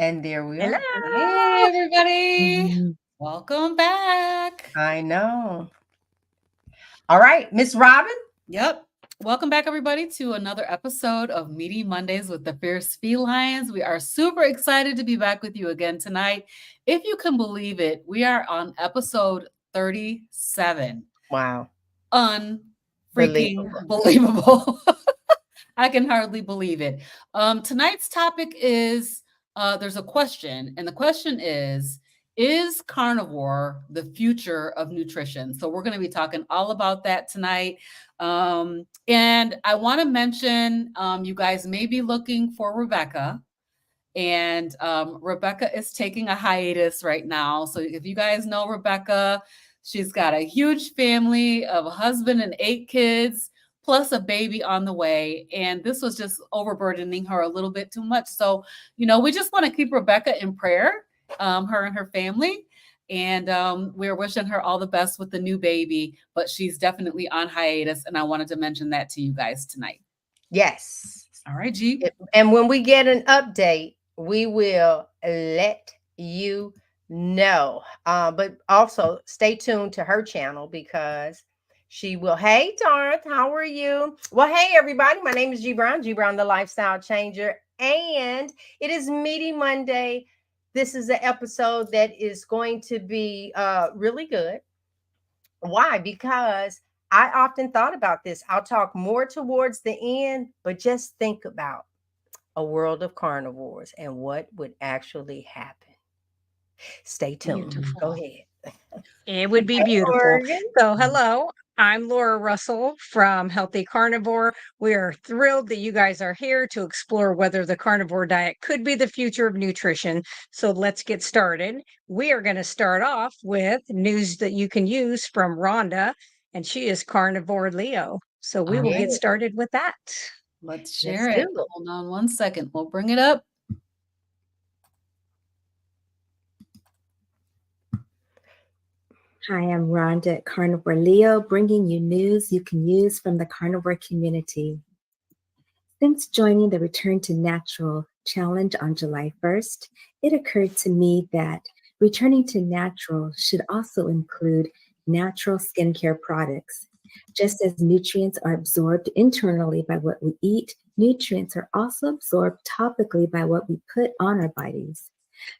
And there we Hello. are. Hey, everybody. Mhm. Welcome back. I know. All right, Miss Robin. Yep. Welcome back, everybody, to another episode of Meaty Mondays with the Fierce Felines. We are super excited to be back with you again tonight. If you can believe it, we are on episode 37. Wow. Unfreaking believable. I can hardly believe it. Tonight's topic is there's a question, and the question is carnivore the future of nutrition? So we're going to be talking all about that tonight. And I want to mention you guys may be looking for Rebecca. And Rebecca is taking a hiatus right now. So if you guys know Rebecca, she's got a huge family of a husband and 8 kids, plus a baby on the way. And this was just overburdening her a little bit too much. So, we just want to keep Rebecca in prayer, her and her family. And we're wishing her all the best with the new baby, but she's definitely on hiatus. And I wanted to mention that to you guys tonight. Yes. All right, G. And when we get an update, we will let you know. But also stay tuned to her channel because she will. Hey, Darth, how are you? Well, hey, everybody. My name is G Brown, the Lifestyle Changer. And it is Meaty Monday. This is an episode that is going to be really good. Why? Because I often thought about this. I'll talk more towards the end, but just think about a world of carnivores and what would actually happen. Stay tuned. Beautiful. Go ahead. It would be Hey, beautiful. Morgan. So, hello, I'm Laura Russell from Healthy Carnivore. We are thrilled that you guys are here to explore whether the carnivore diet could be the future of nutrition. So, let's get started. We are going to start off with news that you can use from Rhonda, and she is Carnivore Leo. So, we will get Yeah, started with that. Let's let's share do it. it. Hold on one second. We'll bring it up. Hi, I'm Rhonda at Carnivore Leo, bringing you news you can use from the carnivore community. Since joining the Return to Natural Challenge on July 1st, it occurred to me that returning to natural should also include natural skincare products. Just as nutrients are absorbed internally by what we eat, nutrients are also absorbed topically by what we put on our bodies.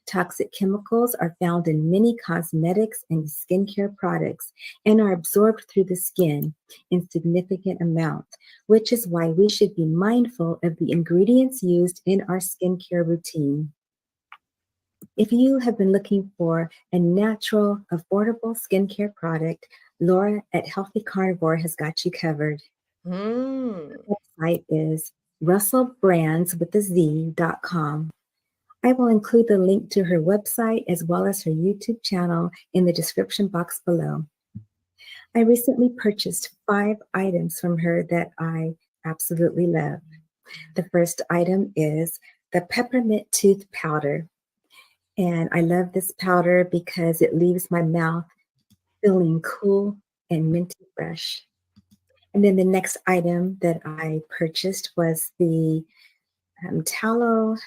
Toxic chemicals are found in many cosmetics and skincare products and are absorbed through the skin in significant amounts, which is why we should be mindful of the ingredients used in our skincare routine. If you have been looking for a natural, affordable skincare product, Laura at Healthy Carnivore has got you covered. Mm. The website is russellbrands.com. I will include the link to her website as well as her YouTube channel in the description box below. I recently purchased 5 items from her that I absolutely love. The first item is the peppermint tooth powder. And I love this powder because it leaves my mouth feeling cool and minty fresh. And then the next item that I purchased was the tallow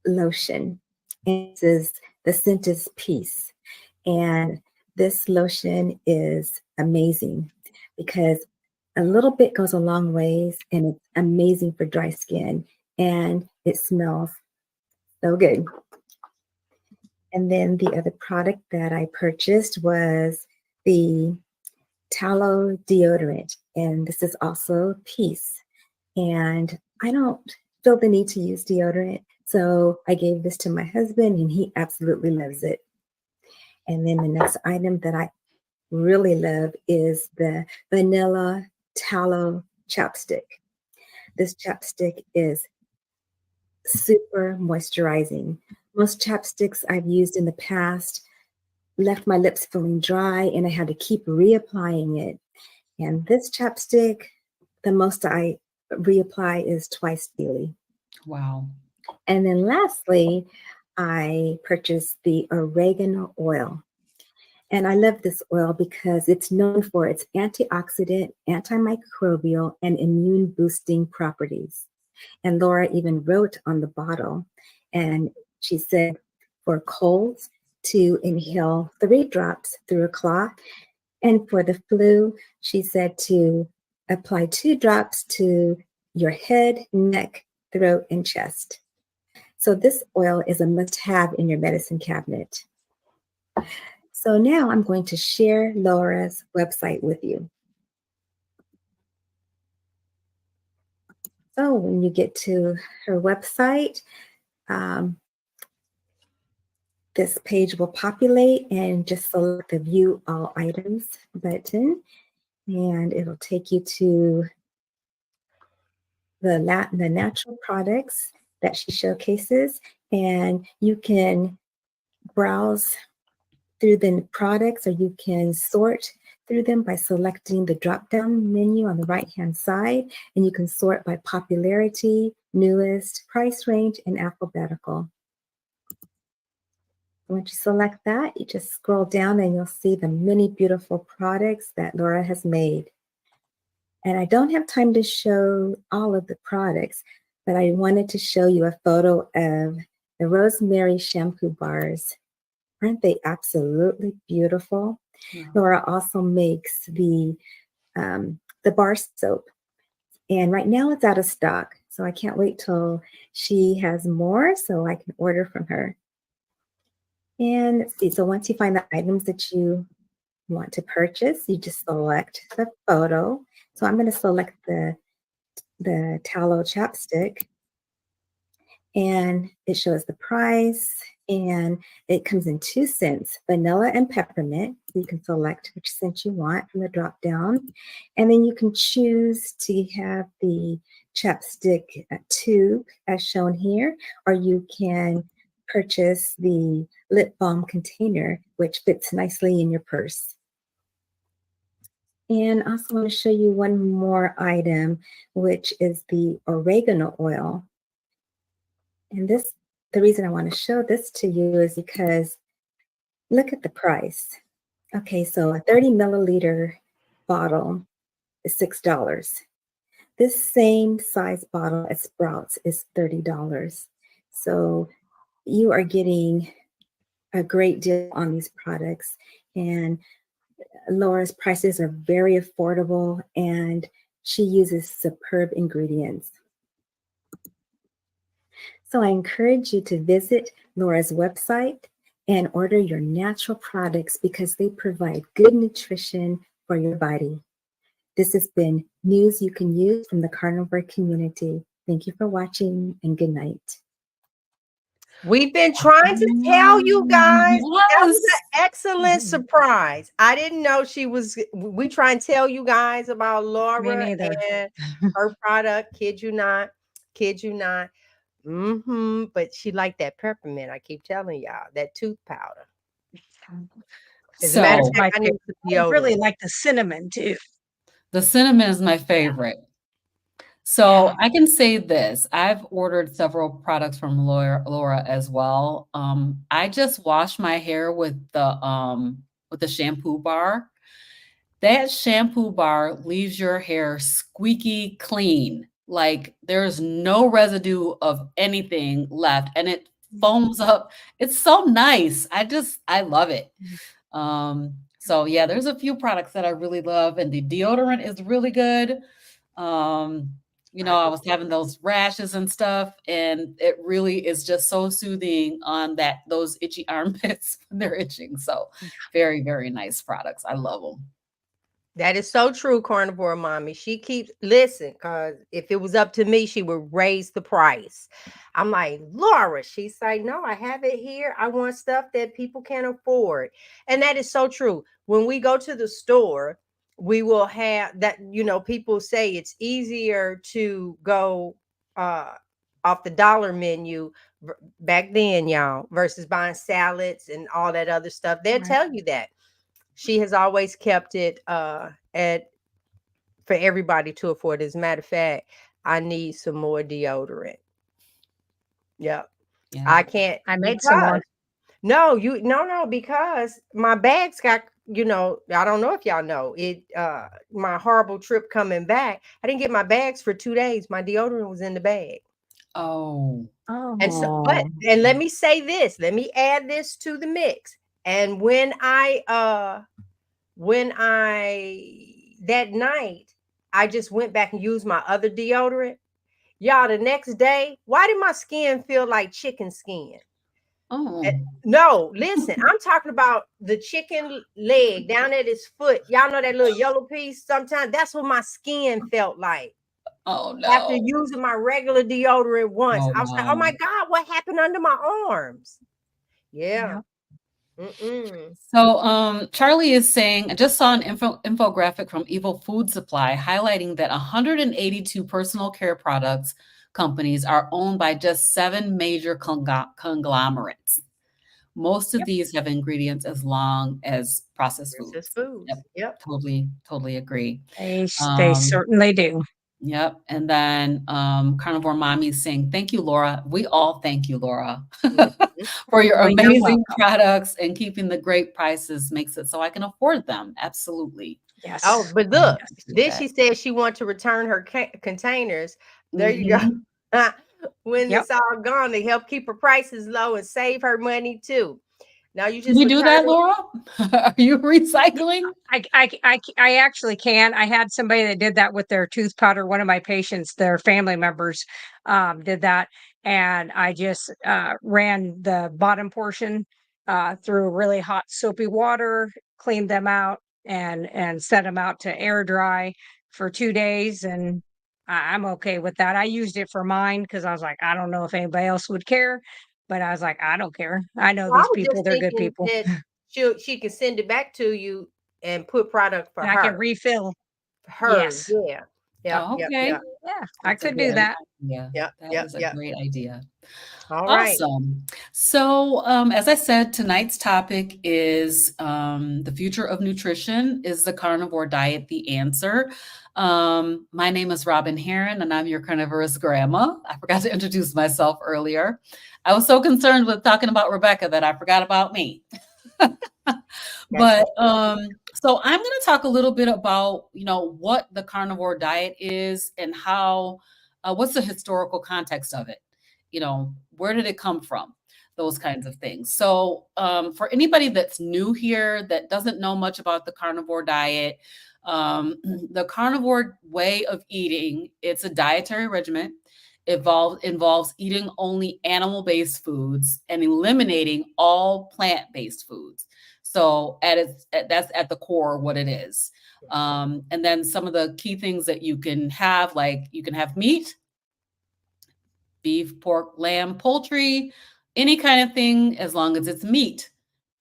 lotion. And the scent is peace. And this lotion is amazing because a little bit goes a long ways and it's amazing for dry skin and it smells so good. And then the other product that I purchased was the tallow deodorant. And this is also peace. And I don't feel the need to use deodorant. So I gave this to my husband and he absolutely loves it. And then the next item that I really love is the vanilla tallow chapstick. This chapstick is super moisturizing. Most chapsticks I've used in the past left my lips feeling dry and I had to keep reapplying it. And this chapstick, the most I reapply is twice daily. Wow. And then lastly, I purchased the oregano oil. And I love this oil because it's known for its antioxidant, antimicrobial, and immune boosting properties. And Laura even wrote on the bottle, And she said for colds to inhale 3 drops through a cloth. And for the flu, she said to apply 2 drops to your head, neck, throat, and chest. So this oil is a must-have in your medicine cabinet. So now I'm going to share Laura's website with you. So when you get to her website, um, this page will populate, and just select the View All Items button, and it'll take you to the natural products that she showcases, and you can browse through the products, or you can sort through them by selecting the drop-down menu on the right-hand side, and you can sort by popularity, newest, price range, and alphabetical. Once you select that, you just scroll down and you'll see the many beautiful products that Laura has made. And I don't have time to show all of the products, but I wanted to show you a photo of the rosemary shampoo bars. Aren't they absolutely beautiful? Yeah. Laura also makes the bar soap. And right now it's out of stock. So I can't wait till she has more so I can order from her. And let's see, so once you find the items that you want to purchase, you just select the photo. So I'm going to select the tallow chapstick, and it shows the price, and it comes in 2 scents, vanilla and peppermint. You can select which scent you want from the drop down, and then you can choose to have the chapstick tube as shown here, or you can purchase the lip balm container, which fits nicely in your purse. And I also want to show you one more item, which is the oregano oil. And the reason I want to show this to you is because look at the price. Okay, so a 30 milliliter bottle is $6. This same size bottle at Sprouts is $30. So you are getting a great deal on these products, and Laura's prices are very affordable, and she uses superb ingredients. So I encourage you to visit Laura's website and order your natural products because they provide good nutrition for your body. This has been news you can use from the carnivore community. Thank you for watching, and good night. We've been trying to tell you guys. That was Yes. an excellent surprise. I didn't know she was. We try and tell you guys about Me Laura neither. and her product. Kid you not. Kid you not. But she liked that peppermint. I keep telling y'all that tooth powder. As a matter of So fact, My I need favorite. some I really deodorant. like the cinnamon too. the cinnamon is my favorite. So I can say this. I've ordered several products from Laura as well. I just wash my hair with the shampoo bar. That shampoo bar leaves your hair squeaky clean. Like there's no residue of anything left, and it foams up. It's so nice. I love it. So yeah, there's a few products that I really love, and the deodorant is really good. Um, I was having those rashes and stuff, and it really is just so soothing on those itchy armpits when they're itching. So very, very nice products. I love them. That is so true, Carnivore Mommy. She keeps listen, because if it was up to me, she would raise the price. I'm like, Laura, she's like, no, I have it here. I want stuff that people can't afford. And that is so true. When we go to the store, we will have that, people say it's easier to go off the dollar menu back then, y'all, versus buying salads and all that other stuff. They'll tell you that. She has always kept it at for everybody to afford. As a matter of fact, I need some more deodorant. Yep. Yeah. I can't I made some more. no, because my bags got, I don't know if y'all know it, my horrible trip coming back. I didn't get my bags for 2 days. My deodorant was in the bag. Oh. And so, but Oh, and let me say this, let me add this to the mix. And when I that night, I just went back and used my other deodorant. Y'all, the next day, why did my skin feel like chicken skin? Eh, Oh. No, listen, I'm talking about the chicken leg down at his foot. Y'all know that little yellow piece? Sometimes that's what my skin felt like. Oh, After no. using my regular deodorant once, Oh, I was like, oh my wow. God, what happened under my arms? Yeah. yeah. Mm-mm. So, Charlie is saying, I just saw an infographic from Evil Food Supply highlighting that 182 personal care products companies are owned by just 7 major conglomerates. Most of Yep. these have ingredients as long as processed Versus foods. Yep, foods. Yep. totally agree. They Um, certainly do. Yep. And then Carnivore Mommy is saying, thank you, Laura. We all thank you, Laura, Mhm. for your Well, you're amazing welcome. products, and keeping the great prices makes it so I can afford them. Absolutely. Oh, Yes. but I look, appreciate then that. she said she wanted to return her containers. There you go. Mhm. When Yep. it's all gone, to help keep her prices low and save her money too. Now you Can just we do return that, it. Laura? Are you recycling? I actually can. I had somebody that did that with their tooth powder. One of my patients, their family members, did that, and I just ran the bottom portion through really hot soapy water, cleaned them out, and set them out to air dry for 2 days, and I'm okay with that. I used it for mine because I was like, I don't know if anybody else would care, but I was like, I don't care. I know Well, I these was people; just they're good thinking people, that she can send it back to you and put product and I can refill. for hers. Yes. Yeah. Yep. Oh, Yep. okay. Yep. Yeah, I That's a could do Yeah. great that. idea. Yep. That Yep. is a Yep. great idea. All right. Awesome. So, as I said, tonight's topic is the future of nutrition. Is the carnivore diet the answer? My name is Robin Heron, and I'm your carnivorous grandma. I forgot to introduce myself earlier. I was so concerned with talking about Rebecca that I forgot about me. That's But okay. so I'm going to talk a little bit about what the carnivore diet is, and how what's the historical context of it. Where did it come from? Those kinds of things. So for anybody that's new here that doesn't know much about the carnivore diet, the carnivore way of eating, it's a dietary regimen. Involves eating only animal-based foods and eliminating all plant-based foods. So that's at the core what it is. And then some of the key things that you can have, like you can have meat, beef, pork, lamb, poultry, any kind of thing, as long as it's meat,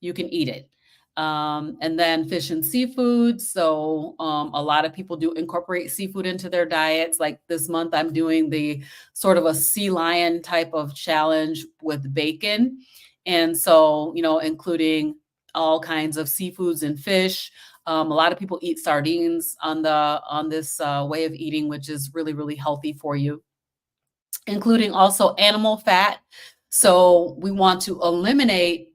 you can eat it. And then fish and seafood. So a lot of people do incorporate seafood into their diets. Like this month, I'm doing the sort of a sea lion type of challenge with bacon. And so, including all kinds of seafoods and fish. A lot of people eat sardines on this way of eating, which is really, really healthy for you, including also animal fat. So we want to eliminate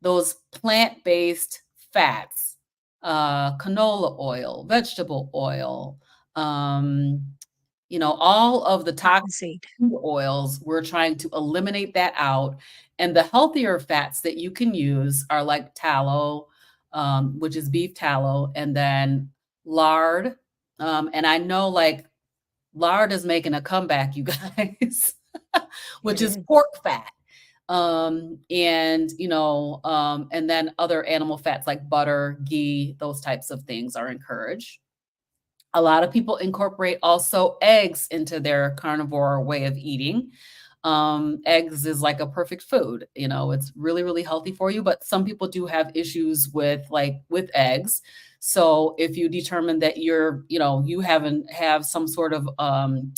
those plant-based fats, canola oil, vegetable oil, um, all of the toxic Cottonseed. oils. We're trying to eliminate that out. And the healthier fats that you can use are like tallow, which is beef tallow, and then lard. And I know like lard is making a comeback, you guys, which It is is. pork fat. And then other animal fats like butter, ghee, those types of things are encouraged. A lot of people incorporate also eggs into their carnivore way of eating. Eggs is like a perfect food. It's really, really healthy for you, but some people do have issues with eggs. So if you determine that you haven't have some sort of um,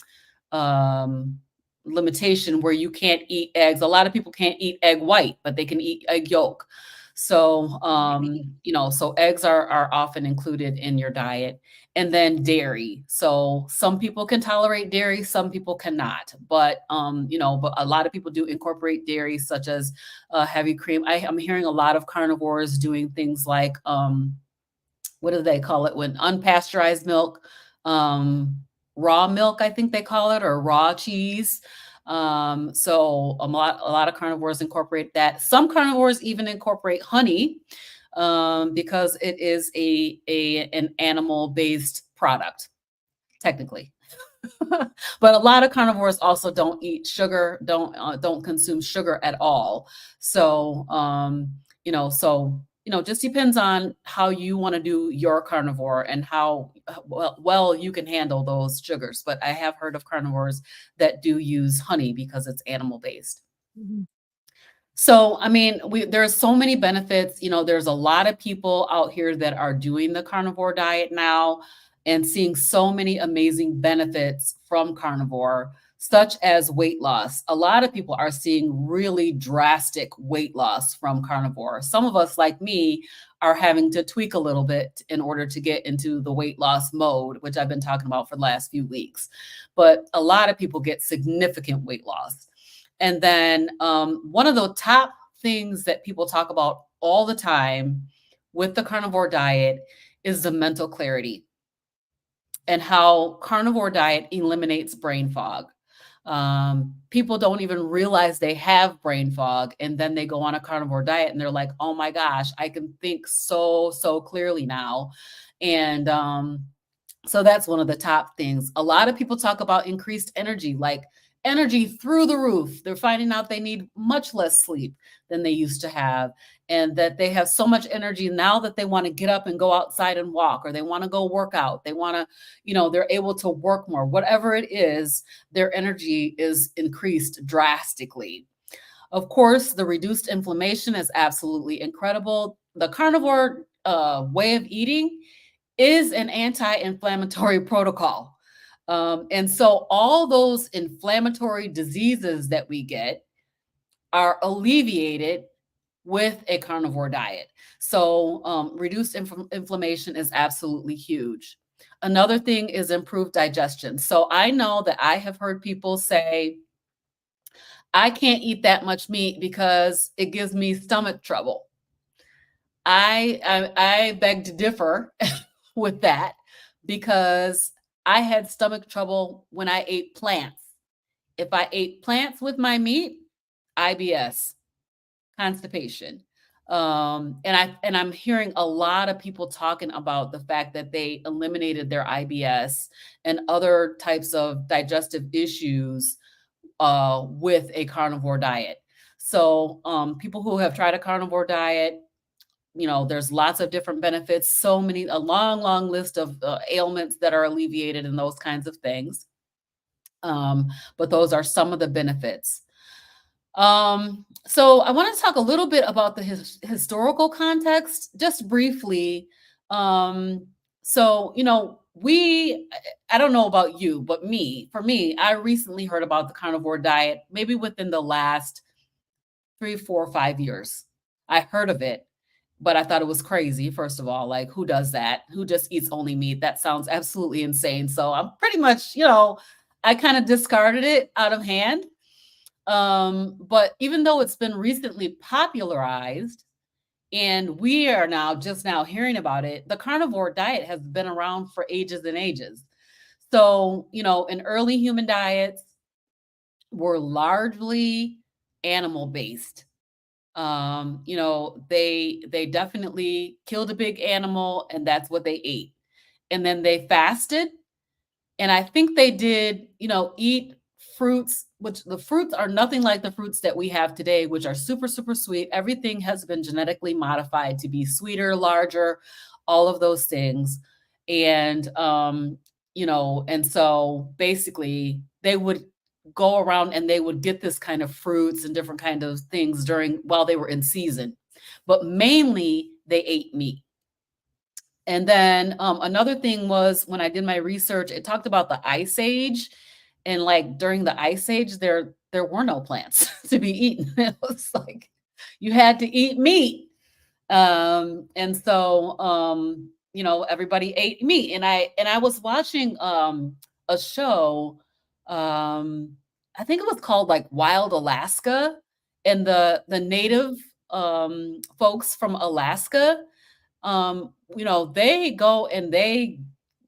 limitation where you can't eat eggs. A lot of people can't eat egg white, but they can eat egg yolk. So, so eggs are often included in your diet. And then dairy. So some people can tolerate dairy, some people cannot. But a lot of people do incorporate dairy, such as heavy cream. I'm hearing a lot of carnivores doing things like what do they call it when unpasteurized milk, um, raw milk, I think they call it, or raw cheese. So a lot of carnivores incorporate that. Some carnivores even incorporate honey, because it is an animal based product, technically. But a lot of carnivores also don't eat sugar, don't consume sugar at all. So just depends on how you want to do your carnivore and how well you can handle those sugars. But I have heard of carnivores that do use honey because it's animal based. Mhm. So, I mean, there's so many benefits. There's a lot of people out here that are doing the carnivore diet now and seeing so many amazing benefits from carnivore, such as weight loss. A lot of people are seeing really drastic weight loss from carnivore. Some of us, like me, are having to tweak a little bit in order to get into the weight loss mode, which I've been talking about for the last few weeks. But a lot of people get significant weight loss. And then one of the top things that people talk about all the time with the carnivore diet is the mental clarity and how carnivore diet eliminates brain fog. People don't even realize they have brain fog, and then they go on a carnivore diet and they're like, oh my gosh, I can think so clearly now. And so that's one of the top things. A lot of people talk about increased energy, like energy through the roof. They're finding out they need much less sleep than they used to have, and that they have so much energy now that they want to get up and go outside and walk, or they want to go work out. They want to, they're able to work more. Whatever it is, their energy is increased drastically. Of course, the reduced inflammation is absolutely incredible. The carnivore way of eating is an anti-inflammatory protocol. And so all those inflammatory diseases that we get are alleviated with a carnivore diet. So reduced inflammation is absolutely huge. Another thing is improved digestion. So I know that I have heard people say, I can't eat that much meat because it gives me stomach trouble. I beg to differ with that, because I had stomach trouble when I ate plants. If I ate plants with my meat, IBS, constipation. And I'm hearing a lot of people talking about the fact that they eliminated their IBS and other types of digestive issues with a carnivore diet. So people who have tried a carnivore diet, there's lots of different benefits, a long list of ailments that are alleviated and those kinds of things. But those are some of the benefits. So I want to talk a little bit about the historical context, just briefly. So, I don't know about you, but for me, I recently heard about the carnivore diet, maybe within the last 3, 4, 5 years. I heard of it, but I thought it was crazy. First of all, like, who does that? Who just eats only meat? That sounds absolutely insane. So I'm pretty much, I kind of discarded it out of hand. But even though it's been recently popularized and we are just now hearing about it, the carnivore diet has been around for ages and ages. So, in early human diets were largely animal based. They definitely killed a big animal and that's what they ate. And then they fasted. And I think they did, eat fruits, which the fruits are nothing like the fruits that we have today, which are super, super sweet. Everything has been genetically modified to be sweeter, larger, all of those things. And, and so basically they would go around and they would get this kind of fruits and different kind of things while they were in season, but mainly they ate meat. And then another thing was, when I did my research, it talked about the Ice Age, and like during the Ice Age, there were no plants to be eaten. It was like you had to eat meat, and so everybody ate meat. And I was watching a show, I think it was called like Wild Alaska, and the native folks from Alaska, they go and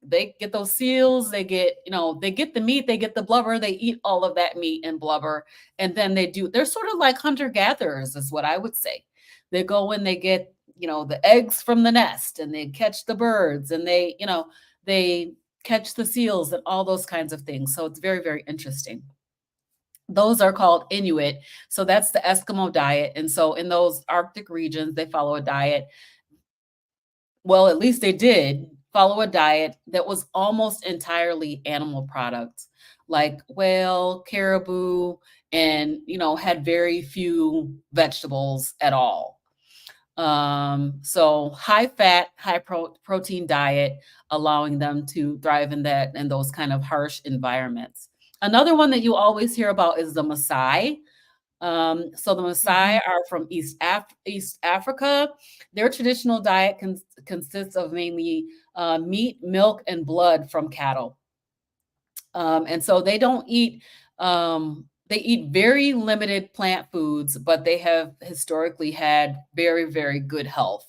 they get those seals, they get, they get the meat, they get the blubber, they eat all of that meat and blubber. And then they're sort of like hunter gatherers, is what I would say. They go and they get, the eggs from the nest, and they catch the birds, and they catch the seals and all those kinds of things. So it's very, very interesting. Those are called Inuit. So that's the Eskimo diet. And so in those Arctic regions, they follow a diet. Well, at least they did follow a diet that was almost entirely animal products, like whale, caribou, and, had very few vegetables at all. So high fat, high protein diet, allowing them to thrive in those kind of harsh environments. Another one that you always hear about is the Maasai. So the Maasai are from East Africa. Their traditional diet consists of mainly meat, milk, and blood from cattle. And so they don't eat, they eat very limited plant foods, but they have historically had very, very good health.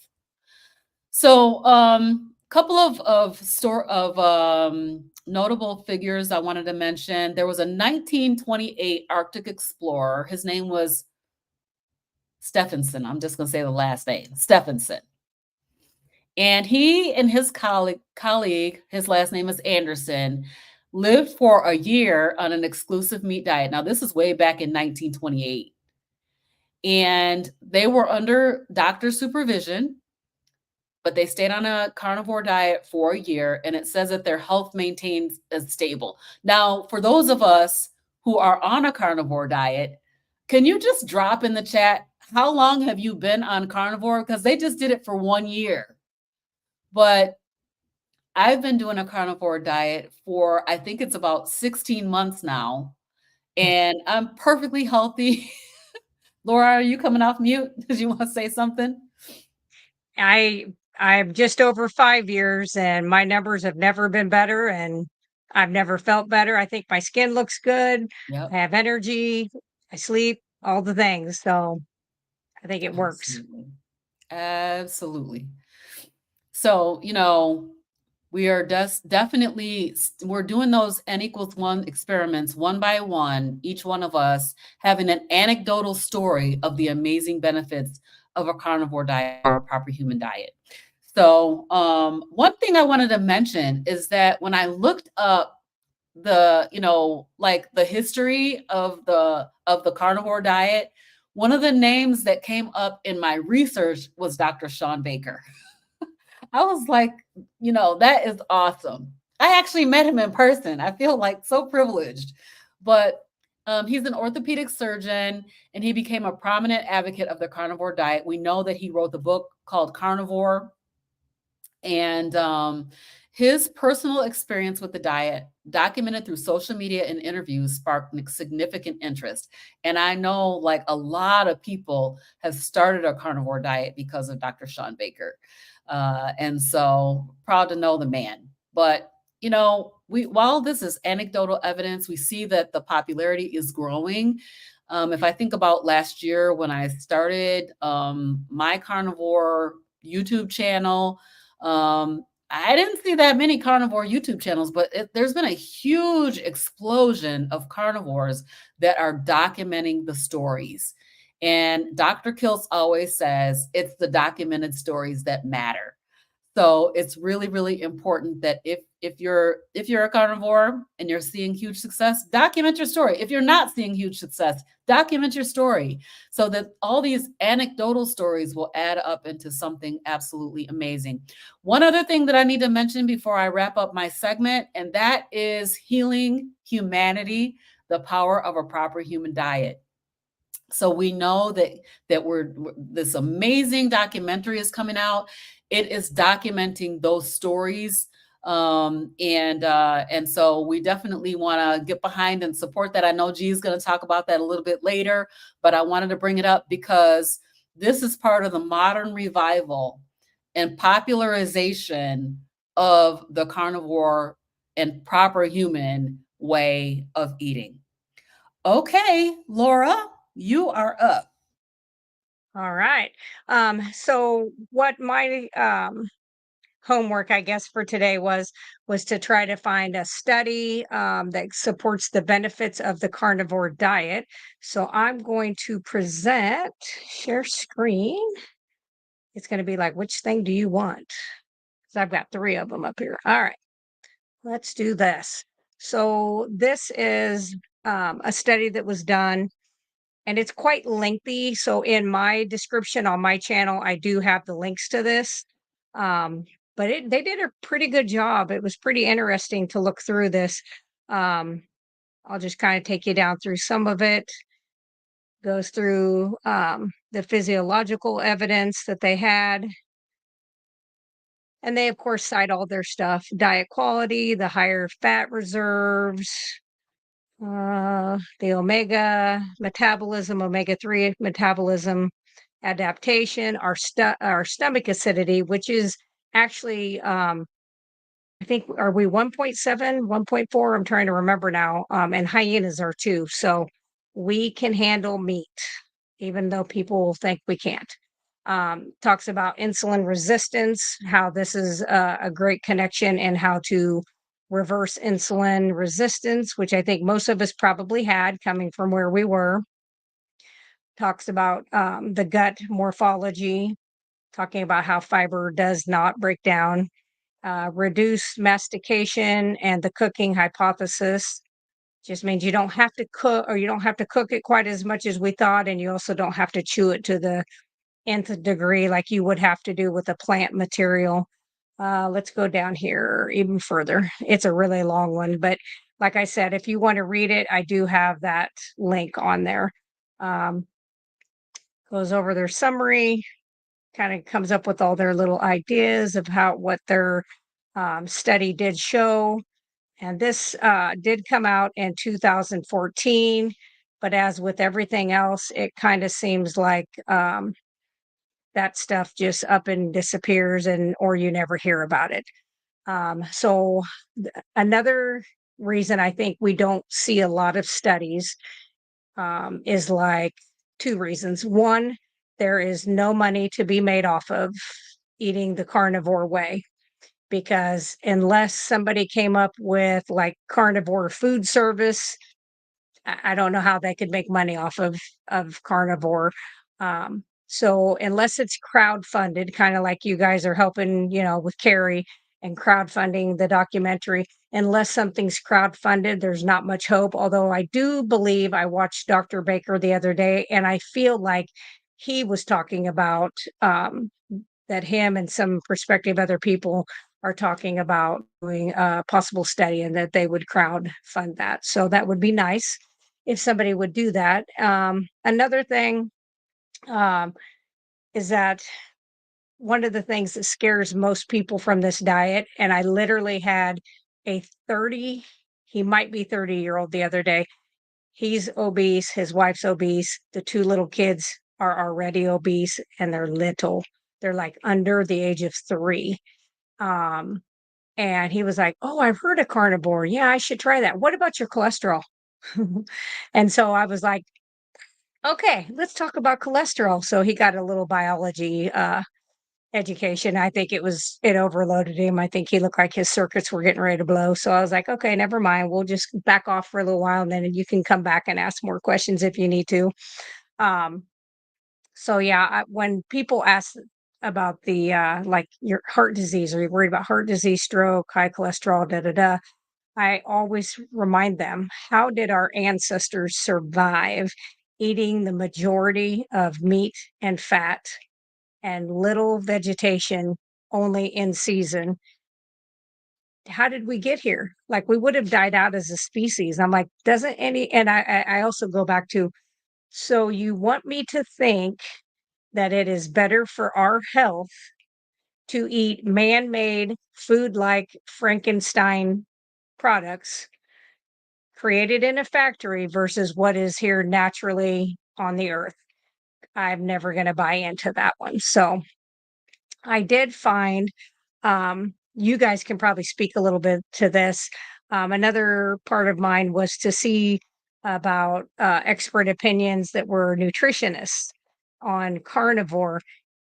So, couple of notable figures I wanted to mention. There was a 1928 Arctic explorer. His name was Stephenson. I'm just going to say the last name, Stephenson. And he and his colleague, his last name is Anderson, lived for a year on an exclusive meat diet. Now, this is way back in 1928. And they were under doctor supervision, but they stayed on a carnivore diet for a year, and it says that their health maintains as stable. Now, for those of us who are on a carnivore diet, can you just drop in the chat, how long have you been on carnivore? Because they just did it for 1 year. But I've been doing a carnivore diet for, I think it's about 16 months now, and I'm perfectly healthy. Laura, are you coming off mute? Did you want to say something? I'm just over 5 years, and my numbers have never been better, and I've never felt better. I think my skin looks good. Yep. I have energy. I sleep, all the things. So I think it works. Absolutely. So, we are definitely, we're doing those N=1 experiments one by one, each one of us having an anecdotal story of the amazing benefits of a carnivore diet or a proper human diet. So one thing I wanted to mention is that when I looked up the, like the history of the carnivore diet, one of the names that came up in my research was Dr. Shawn Baker. I was like, that is awesome. I actually met him in person. I feel like so privileged. But he's an orthopedic surgeon, and he became a prominent advocate of the carnivore diet. We know that he wrote the book called Carnivore. And his personal experience with the diet, documented through social media and interviews, sparked significant interest. And I know like a lot of people have started a carnivore diet because of Dr. Shawn Baker. And so proud to know the man. But, while this is anecdotal evidence, we see that the popularity is growing. If I think about last year when I started my carnivore YouTube channel, I didn't see that many carnivore YouTube channels, but there's been a huge explosion of carnivores that are documenting the stories. And Dr. Kiltz always says it's the documented stories that matter. So it's really, really important that if you're a carnivore and you're seeing huge success, document your story. If you're not seeing huge success, document your story so that all these anecdotal stories will add up into something absolutely amazing. One other thing that I need to mention before I wrap up my segment, and that is healing humanity, the power of a proper human diet. So we know that we're this amazing documentary is coming out. It is documenting those stories. And so we definitely want to get behind and support that. I know G is going to talk about that a little bit later, but I wanted to bring it up because this is part of the modern revival and popularization of the carnivore and proper human way of eating. Okay, Laura, you are up. All right. So what my homework, I guess, for today was to try to find a study that supports the benefits of the carnivore diet. So I'm going to present, share screen. It's going to be like, which thing do you want? Because I've got 3 of them up here. All right, let's do this. So this is a study that was done, and it's quite lengthy. So in my description on my channel, I do have the links to this. Um, but they did a pretty good job. It was pretty interesting to look through this. Um, I'll just kind of take you down through some of it. Goes through the physiological evidence that they had. And they, of course, cite all their stuff: diet quality, the higher fat reserves, the omega metabolism, omega-3 metabolism, adaptation, our stomach acidity, which is actually, I think, are we 1.7, 1.4? I'm trying to remember now. And hyenas are too. So we can handle meat, even though people think we can't. Talks about insulin resistance, how this is a great connection, and how to reverse insulin resistance, which I think most of us probably had coming from where we were. Talks about the gut morphology, talking about how fiber does not break down, reduce mastication, and the cooking hypothesis. Just means you don't have to cook, or you don't have to cook it quite as much as we thought, and you also don't have to chew it to the nth degree like you would have to do with a plant material. Let's go down here even further. It's a really long one, but like I said, if you want to read it, I do have that link on there. Um, Goes over their summary, kind of comes up with all their little ideas of what their study did show. And this did come out in 2014, but as with everything else, it kind of seems like that stuff just up and disappears, or you never hear about it. So another reason I think we don't see a lot of studies is like 2 reasons. One, there is no money to be made off of eating the carnivore way, because unless somebody came up with like carnivore food service, I don't know how they could make money off of carnivore. So unless it's crowdfunded, kind of like you guys are helping, with Carrie and crowdfunding the documentary, unless something's crowdfunded, there's not much hope. Although I do believe I watched Dr. Baker the other day, and I feel like he was talking about that him and some prospective other people are talking about doing a possible study, and that they would crowd fund that. So that would be nice if somebody would do that. Another thing um, is that one of the things that scares most people from this diet, and I literally had a 30, he might be 30-year-old the other day. He's obese, his wife's obese, the 2 little kids are already obese, and they're little. They're like under the age of 3. Um, and he was like, "Oh, I've heard of carnivore. Yeah, I should try that. What about your cholesterol?" And so I was like, "Okay, let's talk about cholesterol." So he got a little biology education. I think it overloaded him. I think he looked like his circuits were getting ready to blow. So I was like, "Okay, never mind. We'll just back off for a little while, and then you can come back and ask more questions if you need to." Um, so yeah, when people ask about the like your heart disease, or you're worried about heart disease, stroke, high cholesterol, da da da, I always remind them, how did our ancestors survive eating the majority of meat and fat and little vegetation only in season? How did we get here? Like, we would have died out as a species. I'm like, doesn't any, and I also go back to, so you want me to think that it is better for our health to eat man-made food like Frankenstein products created in a factory versus what is here naturally on the earth? I'm never going to buy into that one. So I did find, you guys can probably speak a little bit to this. Another part of mine was to see about expert opinions that were nutritionists on carnivore.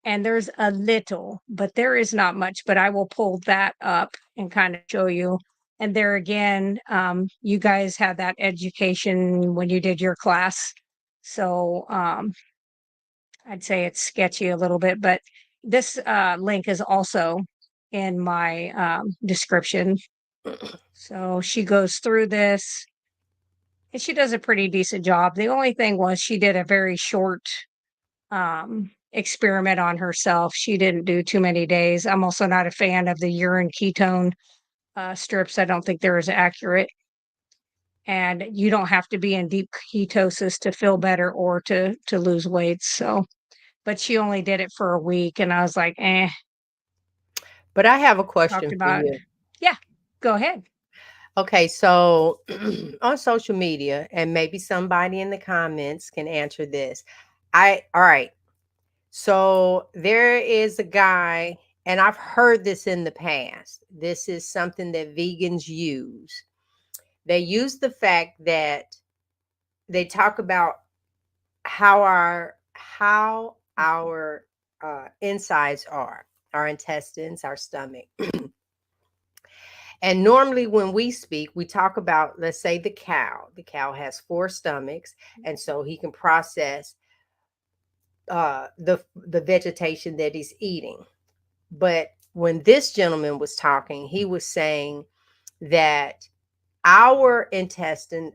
and there's a little, but there is not much, but I will pull that up and kind of show you. And there again, you guys had that education when you did your class. So I'd say it's sketchy a little bit, but this link is also in my description. So she goes through this and she does a pretty decent job. The only thing was she did a very short experiment on herself. She didn't do too many days. I'm also not a fan of the urine ketone strips. I don't think they're as accurate. And you don't have to be in deep ketosis to feel better or to lose weight. So, but she only did it for a week, and I was like, eh. But I have a Talked question for about, you. yeah, go ahead. Okay, so on social media, and maybe somebody in the comments can answer this. All right. So there is a guy, and I've heard this in the past. This is something that vegans use. They use the fact that they talk about how our insides are, our intestines, our stomach. And normally when we speak, we talk about, let's say, the cow. The cow has 4 stomachs, and so he can process the vegetation that he's eating. But when this gentleman was talking, he was saying that our intestine,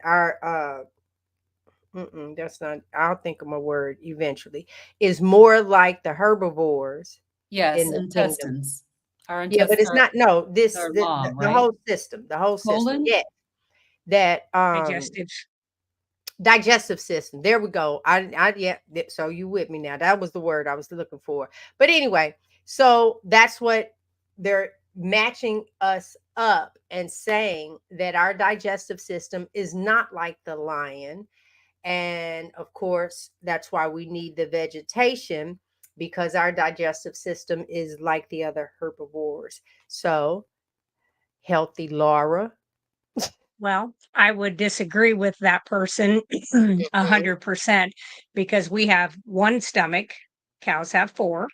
that's not, I'll think of my word eventually, is more like the herbivores Yes, in the kingdom. intestines. Our Yeah, but intestines it's not, no, are our the, mom, the right? whole system, the whole system. Colon? Yeah. That Digestive. digestive system. There we go. Yeah. So you with me now? That was the word I was looking for. But anyway, so that's what they're matching us up and saying that our digestive system is not like the lion. And of course, that's why we need the vegetation, because our digestive system is like the other herbivores. So, healthy Laura. Well, I would disagree with that person Mhm. 100% because we have one stomach. Cows have four.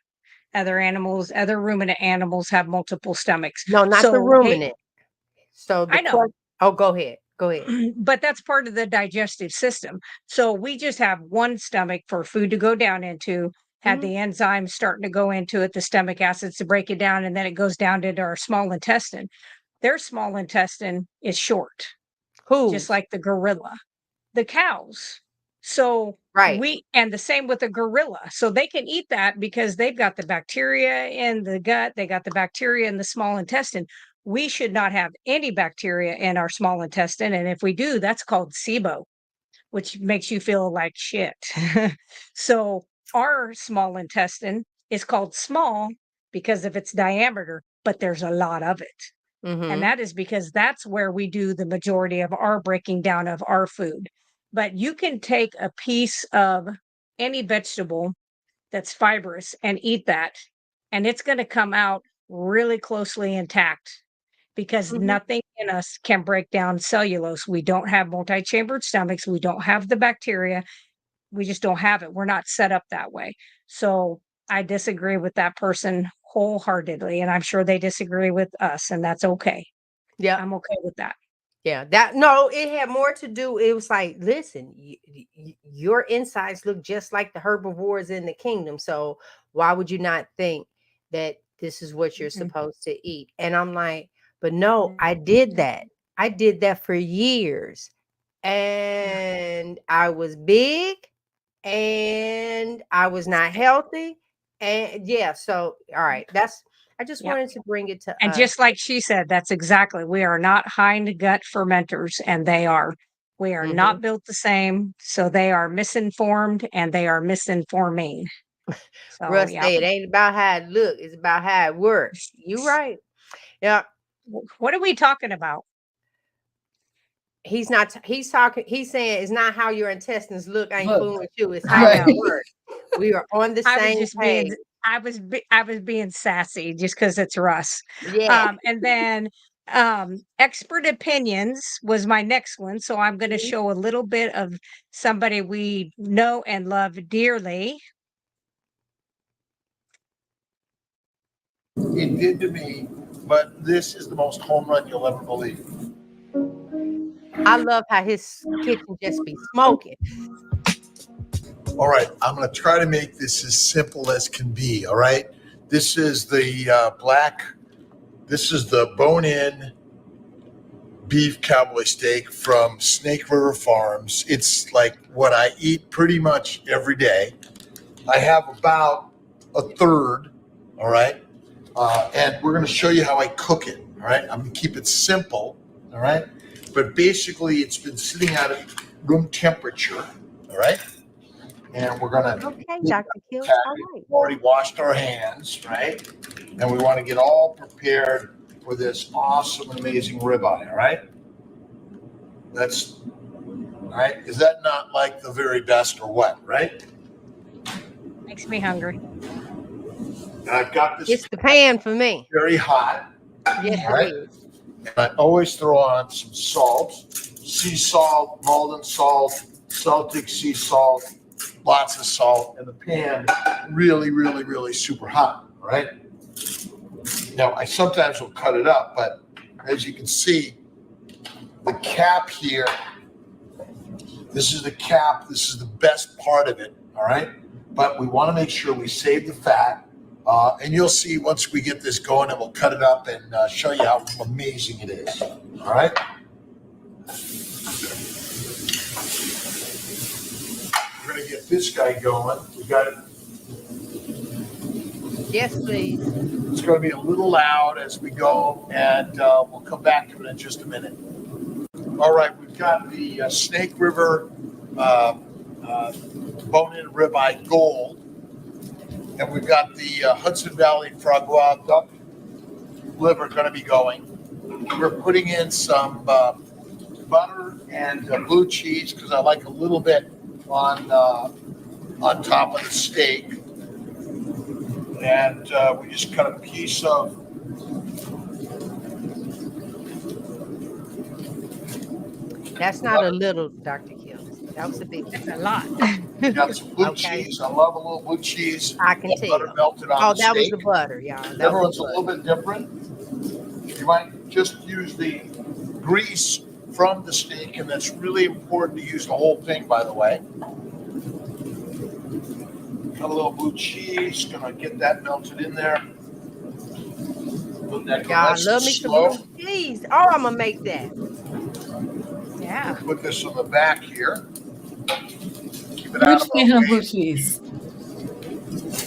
Other animals, other ruminant animals have multiple stomachs. No, not the So, hey, ruminant. So the I know, question. Oh, go ahead. Go ahead. but that's part of the digestive system. So we just have one stomach for food to go down into, have Mhm. the enzymes starting to go into it, the stomach acids to break it down, and then it goes down into our small intestine. Their small intestine is short, just Whose? like the gorilla, the cows. So Right. and the same with the gorilla. So they can eat that because they've got the bacteria in the gut, they got the bacteria in the small intestine. We should not have any bacteria in our small intestine. And if we do, that's called SIBO, which makes you feel like shit. So our small intestine is called small because of its diameter, but there's a lot of it. And Mm-hmm. that is because that's where we do the majority of our breaking down of our food. But you can take a piece of any vegetable that's fibrous and eat that, and it's going to come out really closely intact because Mm-hmm. nothing in us can break down cellulose. We don't have multi chambered stomachs. We don't have the bacteria. We just don't have it. We're not set up that way. So I disagree with that person wholeheartedly. And I'm sure they disagree with us, and that's okay. Yep. I'm okay with that. Yeah. That, no, it had more to do. It was like, listen, your insides look just like the herbivores in the kingdom. So why would you not think that this is what you're Mhm. supposed to eat? And I'm like, but no, I did Mhm. that. I did that for years. Yeah. And I was big, and I was not healthy. And yeah, so all right, that's, I just Yep. wanted to bring it to And us. just like she said, that's exactly. We are not hind gut fermenters, and they are. We are Hmm. not built the same. So they are misinformed and they are misinforming. So, Russ yeah. said, "It ain't about how it look; it's about how it work." You right? Yeah, What are we talking about? he's not. He's talking. He's saying it's not how your intestines look ain't Look, fooling with you. It's how I they right. know. work. We are on the I was same just being page. I was being sassy just because it's Russ. Yeah. And then expert opinions was my next one. So I'm going to Mhm. show a little bit of somebody we know and love dearly. It did to me, but this is the most home run you'll ever believe. I love how his kitchen just be smoking. All right, I'm going to try to make this as simple as can be. All right, this is the this is the bone-in beef cowboy steak from Snake River Farms. It's like what I eat pretty much every day. I have about a third. All right, and we're going to show you how I cook it. All right, I'm going to keep it simple. All right, but basically it's been sitting at room temperature. All right. And we're gonna Okay, Dr. Kills. All right. we've already washed our hands, right? And we want to get all prepared for this awesome, amazing ribeye. All right. That's all right. Is that not like the very best or what? Right. Makes me hungry. And I've got this. It's the pan for me. Very hot. Yes, All right. it is. And I always throw on some salt, sea salt, Malden salt, Celtic sea salt, lots of salt, and the pan really, really, really super hot. All right. Now I sometimes will cut it up, but as you can see, the cap here. This is the cap. This is the best part of it. All right. But we want to make sure we save the fat. And you'll see once we get this going, and we'll cut it up and show you how amazing it is. All right. We're going to get this guy going. We got it. Yes, please. It's going to be a little loud as we go, and we'll come back to it in just a minute. All right. We've got the Snake River bone-in ribeye gold. And we've got the Hudson Valley Frog duck liver going to be going. We're putting in some butter and blue cheese because I like a little bit on top of the steak. And we just cut a piece of That's not a little, Dr. Kills. That was a big. That's a lot. we got some blue Okay. cheese. I love a little blue cheese. I can tell. Butter melted on Oh, the that was steak. the butter, y'all. That Everyone's was a little bit different. You might just use the grease from the steak, and that's really important to use the whole thing, by the way. Got a little blue cheese, gonna get that melted in there. Put that Y'all nice love and me some slow. blue cheese. Oh, I'm gonna make that. Yeah. Put this on the back here. Keep it Huge out of fan our of blue way. cheese.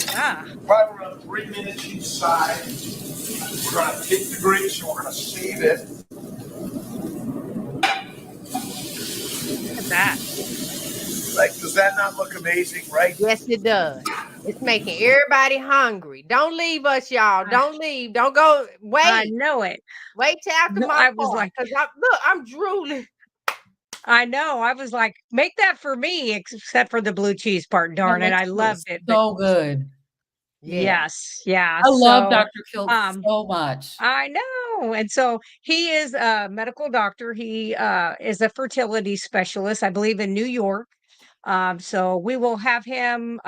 Ah. Probably around 3 minutes each side. We're gonna take the grease and we're gonna save it. Look at that. Like, does that not look amazing, right? Yes, it does. It's making everybody hungry. Don't leave us, y'all. Don't leave. Don't go. I Wait. know it. Wait till after No, my I was part. like, Because I'm drooling. I know. I was like, make that for me, except for the blue cheese part. Darn it. That I looks loved it. But so good. Yeah. yes. Yeah. I love So, Dr. Kilt um, so much. I know. And so he is a medical doctor. He is a fertility specialist, I believe, in New York. So we will have him.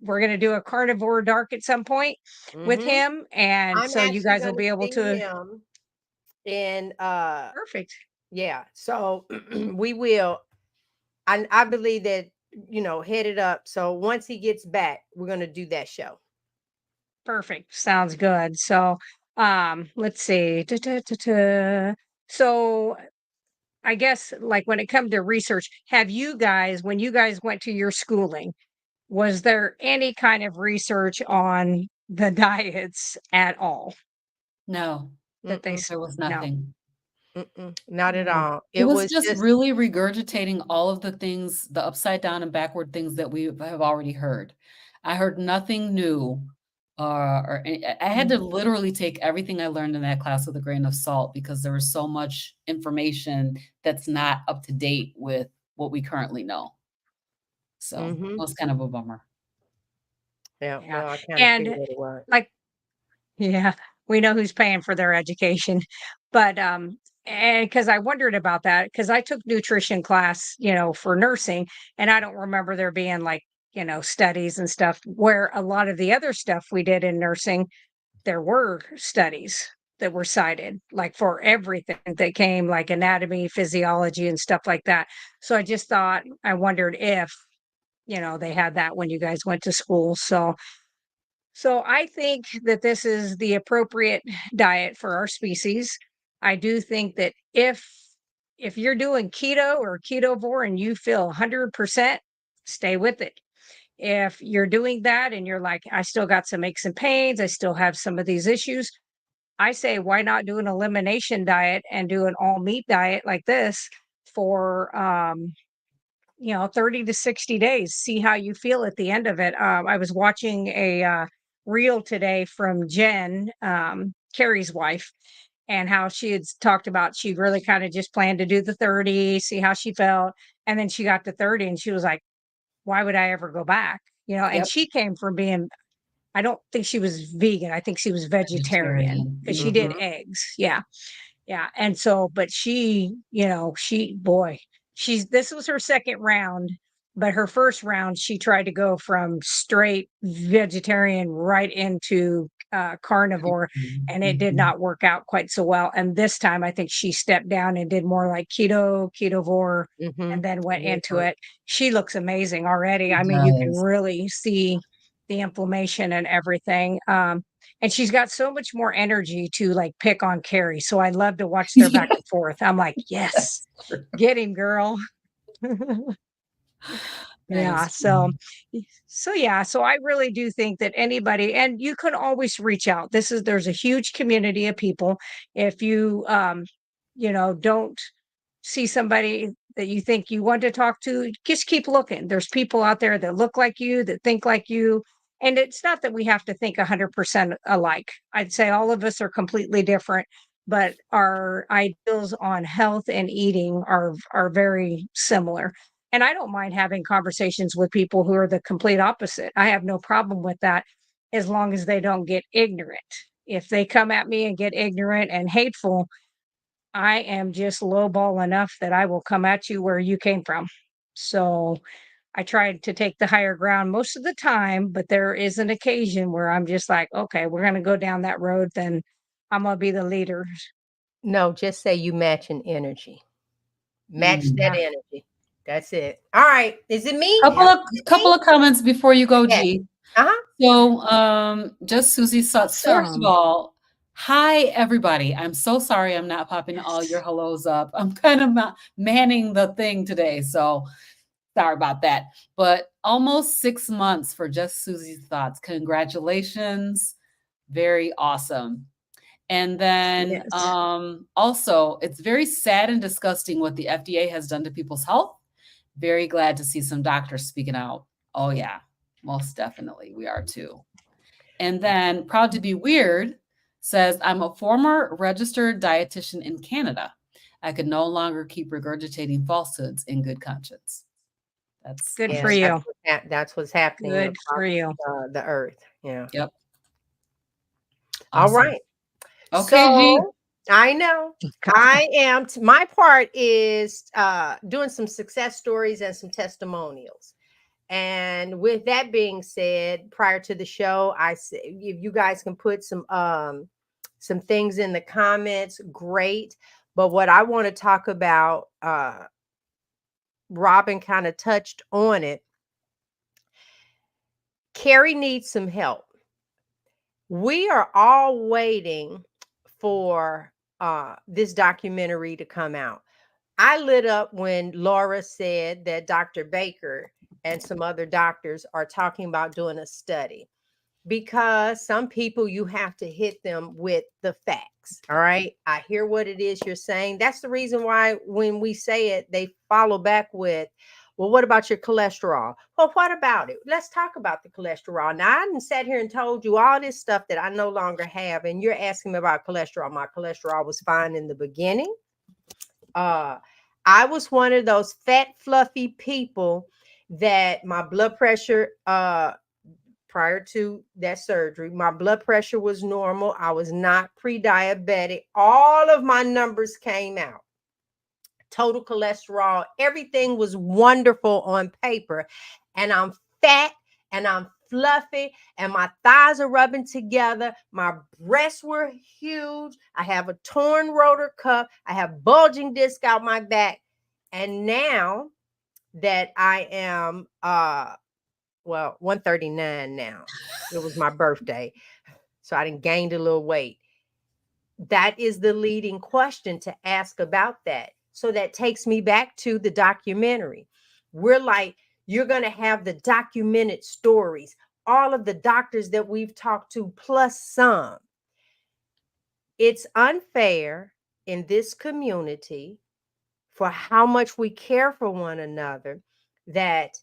We're going to do a carnivore dark at some point with Mm-hmm. him. And I'm so you actually guys will gonna be able see to. him in Perfect. yeah. So we will. I believe that head it up. So once he gets back, we're gonna do that show. Perfect. Sounds good. So, let's see. So I guess like when it comes to research, have you guys, when you guys went to your schooling, was there any kind of research on the diets at all No, that they, Mm-mm, there was no, nothing. not at No. all. It It was was just just really regurgitating all of the things, the upside down and backward things that we have already heard. I heard nothing new. I had to literally take everything I learned in that class with a grain of salt because there was so much information that's not up to date with what we currently know. So it hmm was kind of a bummer. yeah. yeah. Well, I kind of And figured it was. like, yeah, we know who's paying for their education. But and because I wondered about that, because I took nutrition class, for nursing, and I don't remember there being like, studies and stuff where a lot of the other stuff we did in nursing, there were studies that were cited, like for everything that came, like anatomy, physiology, and stuff like that. So I just thought, I wondered if, they had that when you guys went to school. So I think that this is the appropriate diet for our species. I do think that if you're doing keto or ketovore and you feel 100%, stay with it. If you're doing that and you're like, I still got some aches and pains, I still have some of these issues, I say, why not do an elimination diet and do an all meat diet like this for 30 to 60 days, see how you feel at the end of it. I was watching a reel today from Jen, Carrie's wife, and how she had talked about she really kind of just planned to do the 30, see how she felt. And then she got to 30 and she was like, why would I ever go back? And Yep. she came from being, I don't think she was vegan. I think she was vegetarian Vegetarian. because she did Mhm. eggs. Yeah. Yeah. And so, but boy, this was her second round, but her first round, she tried to go from straight vegetarian right into carnivore, and it did Mhm. not work out quite so well. And this time, I think she stepped down and did more like ketovore, and Mhm. then went It into worked. it. She looks amazing already. It I mean, you can does. really see the inflammation and everything. And she's got so much more energy to like pick on Carrie. So I love to watch their back and forth. I'm like, yes, That's true. get him, girl. That Yeah. is true. So I really do think that anybody, and you can always reach out. There's a huge community of people. If you, don't see somebody that you think you want to talk to, just keep looking. There's people out there that look like you, that think like you. And it's not that we have to think 100% alike. I'd say all of us are completely different, but our ideals on health and eating are very similar. And I don't mind having conversations with people who are the complete opposite. I have no problem with that as long as they don't get ignorant. If they come at me and get ignorant and hateful, I am just lowball enough that I will come at you where you came from. So I tried to take the higher ground most of the time, but there is an occasion where I'm just like, okay, we're going to go down that road. Then I'm going to be the leader. No, just say you match in energy. Match Mm. that Yeah. energy. That's it. All right. Is it me? Couple Is of it me? couple of comments before you go, Yes. G. Uh-huh. So, just Susie's thoughts. First of Awesome. all, hi everybody. I'm so sorry I'm not popping all your hellos up. I'm kind of not manning the thing today, so sorry about that. But almost 6 months for just Susie's thoughts. Congratulations. Very awesome. And then Yes. also, it's very sad and disgusting what the FDA has done to people's health. Very glad to see some doctors speaking out. Oh, yeah, most definitely. We are too. And then Proud to Be Weird says, I'm a former registered dietitian in Canada. I could no longer keep regurgitating falsehoods in good conscience. That's Good for Yeah, you. that's what's happening Good for across you. the earth. Yeah. yep. All Awesome. right. Okay, G. So I know I am. My part is doing some success stories and some testimonials. And with that being said, prior to the show, I said if you guys can put some things in the comments, great. But what I want to talk about, Robin kind of touched on it. Carrie needs some help. We are all waiting for this documentary to come out. I lit up when Laura said that Dr. Baker and some other doctors are talking about doing a study, because some people you have to hit them with the facts. All right. I hear what it is you're saying. That's the reason why when we say it, they follow back with, well, what about your cholesterol? Well, what about it? Let's talk about the cholesterol. Now, I didn't sat here and told you all this stuff that I no longer have, and you're asking me about cholesterol. My cholesterol was fine in the beginning. I was one of those fat, fluffy people that my blood pressure, prior to that surgery, my blood pressure was normal. I was not pre-diabetic. All of my numbers came out. Total cholesterol, everything was wonderful on paper. And I'm fat and I'm fluffy, and my thighs are rubbing together. My breasts were huge. I have a torn rotor cuff. I have bulging disc out my back. And now that I am 139 now. It was my birthday. So I didn't gained a little weight. That is the leading question to ask about that. So that takes me back to the documentary. We're like, you're going to have the documented stories, all of the doctors that we've talked to, plus some. It's unfair in this community for how much we care for one another that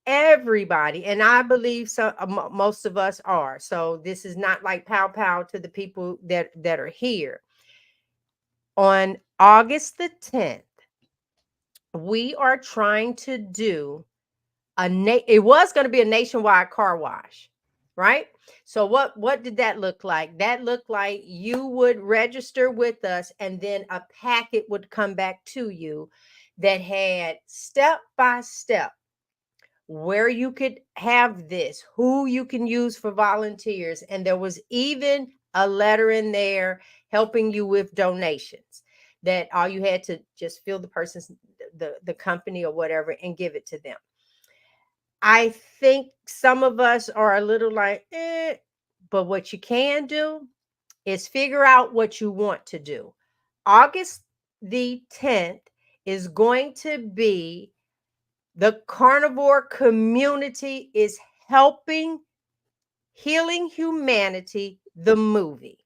everybody, and I believe so, most of us are. So this is not like pow pow to the people that are here. On August the 10th, we are trying to do it was going to be a nationwide car wash, right? So what did that look like? That looked like you would register with us, and then a packet would come back to you that had step by step where you could have this, who you can use for volunteers. And there was even a letter in there helping you with donations, that all you had to just fill the person's, the company or whatever, and give it to them. I think some of us are a little like, but what you can do is figure out what you want to do. August the 10th is going to be the carnivore community is helping healing humanity, the movie.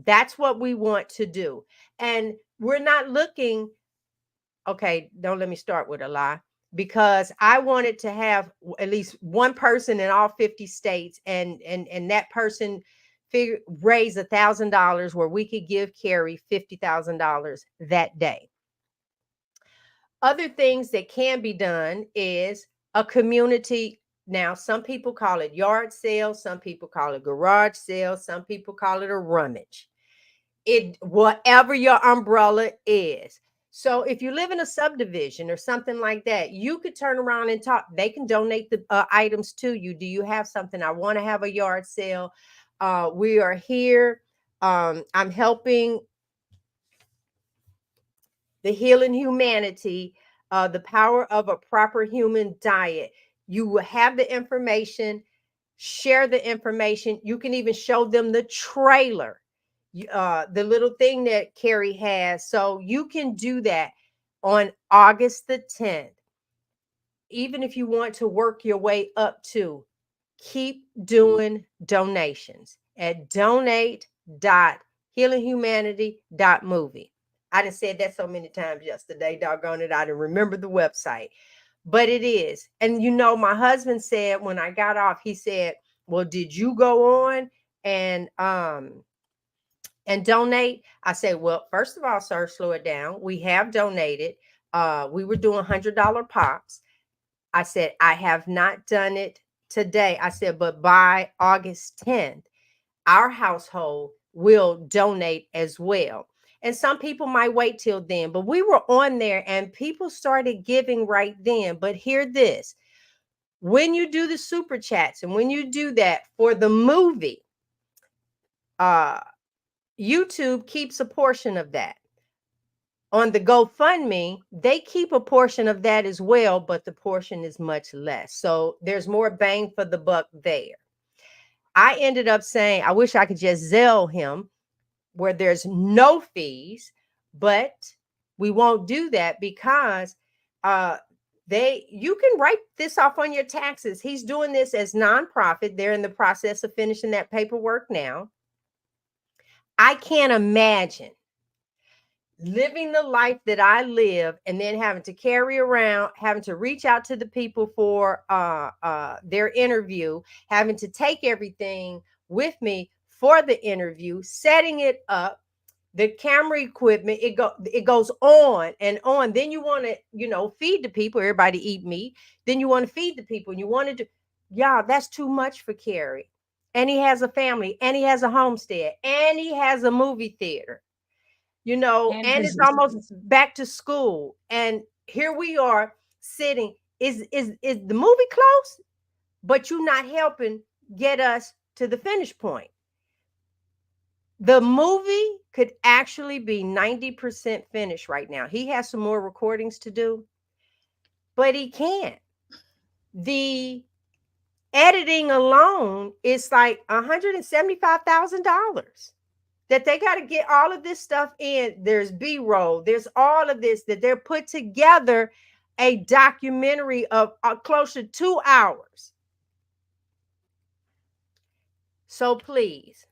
That's what we want to do. And we're not looking, okay, don't let me start with a lie, because I wanted to have at least one person in all 50 states, and that person raise $1,000 where we could give Carrie $50,000 that day. Other things that can be done is a community. Now, some people call it yard sale, some people call it garage sale, some people call it a rummage. It whatever your umbrella is. So if you live in a subdivision or something like that, you could turn around and talk. They can donate the items to you. Do you have something? I want to have a yard sale. We are here. I'm helping the healing humanity, the power of a proper human diet. You will have the information, share the information. You can even show them the trailer, the little thing that Carrie has. So you can do that on August the 10th. Even if you want to work your way up to, keep doing donations at donate.healinghumanity.movie. I done said that so many times yesterday, doggone it, I didn't remember the website. But it is. And my husband said when I got off, he said, well, did you go on and donate? I said, well, first of all, sir, slow it down. We have donated. We were doing $100 pops. I said, I have not done it today. I said, but by August 10th, our household will donate as well. And some people might wait till then, but we were on there and people started giving right then. But hear this, when you do the super chats and when you do that for the movie, YouTube keeps a portion of that. On the GoFundMe, they keep a portion of that as well, but the portion is much less. So there's more bang for the buck there. I ended up saying, I wish I could just Zelle him where there's no fees, but we won't do that because you can write this off on your taxes. He's doing this as nonprofit. They're in the process of finishing that paperwork now. I can't imagine living the life that I live and then having to carry around, having to reach out to the people for their interview, having to take everything with me for the interview, setting it up, the camera equipment, it goes on and on. Then you want to, feed the people, everybody eat meat. Then you want to feed the people and you want to do, yeah, that's too much for Carrie. And he has a family and he has a homestead and he has a movie theater. And it's almost back to school. And here we are sitting. Is the movie close? but you're not helping get us to the finish point. The movie could actually be 90% finished right now. He has some more recordings to do, but he can't. The editing alone is like $175,000 that they got to get all of this stuff in. There's B-roll, there's all of this that they're put together a documentary of close to 2 hours. So please,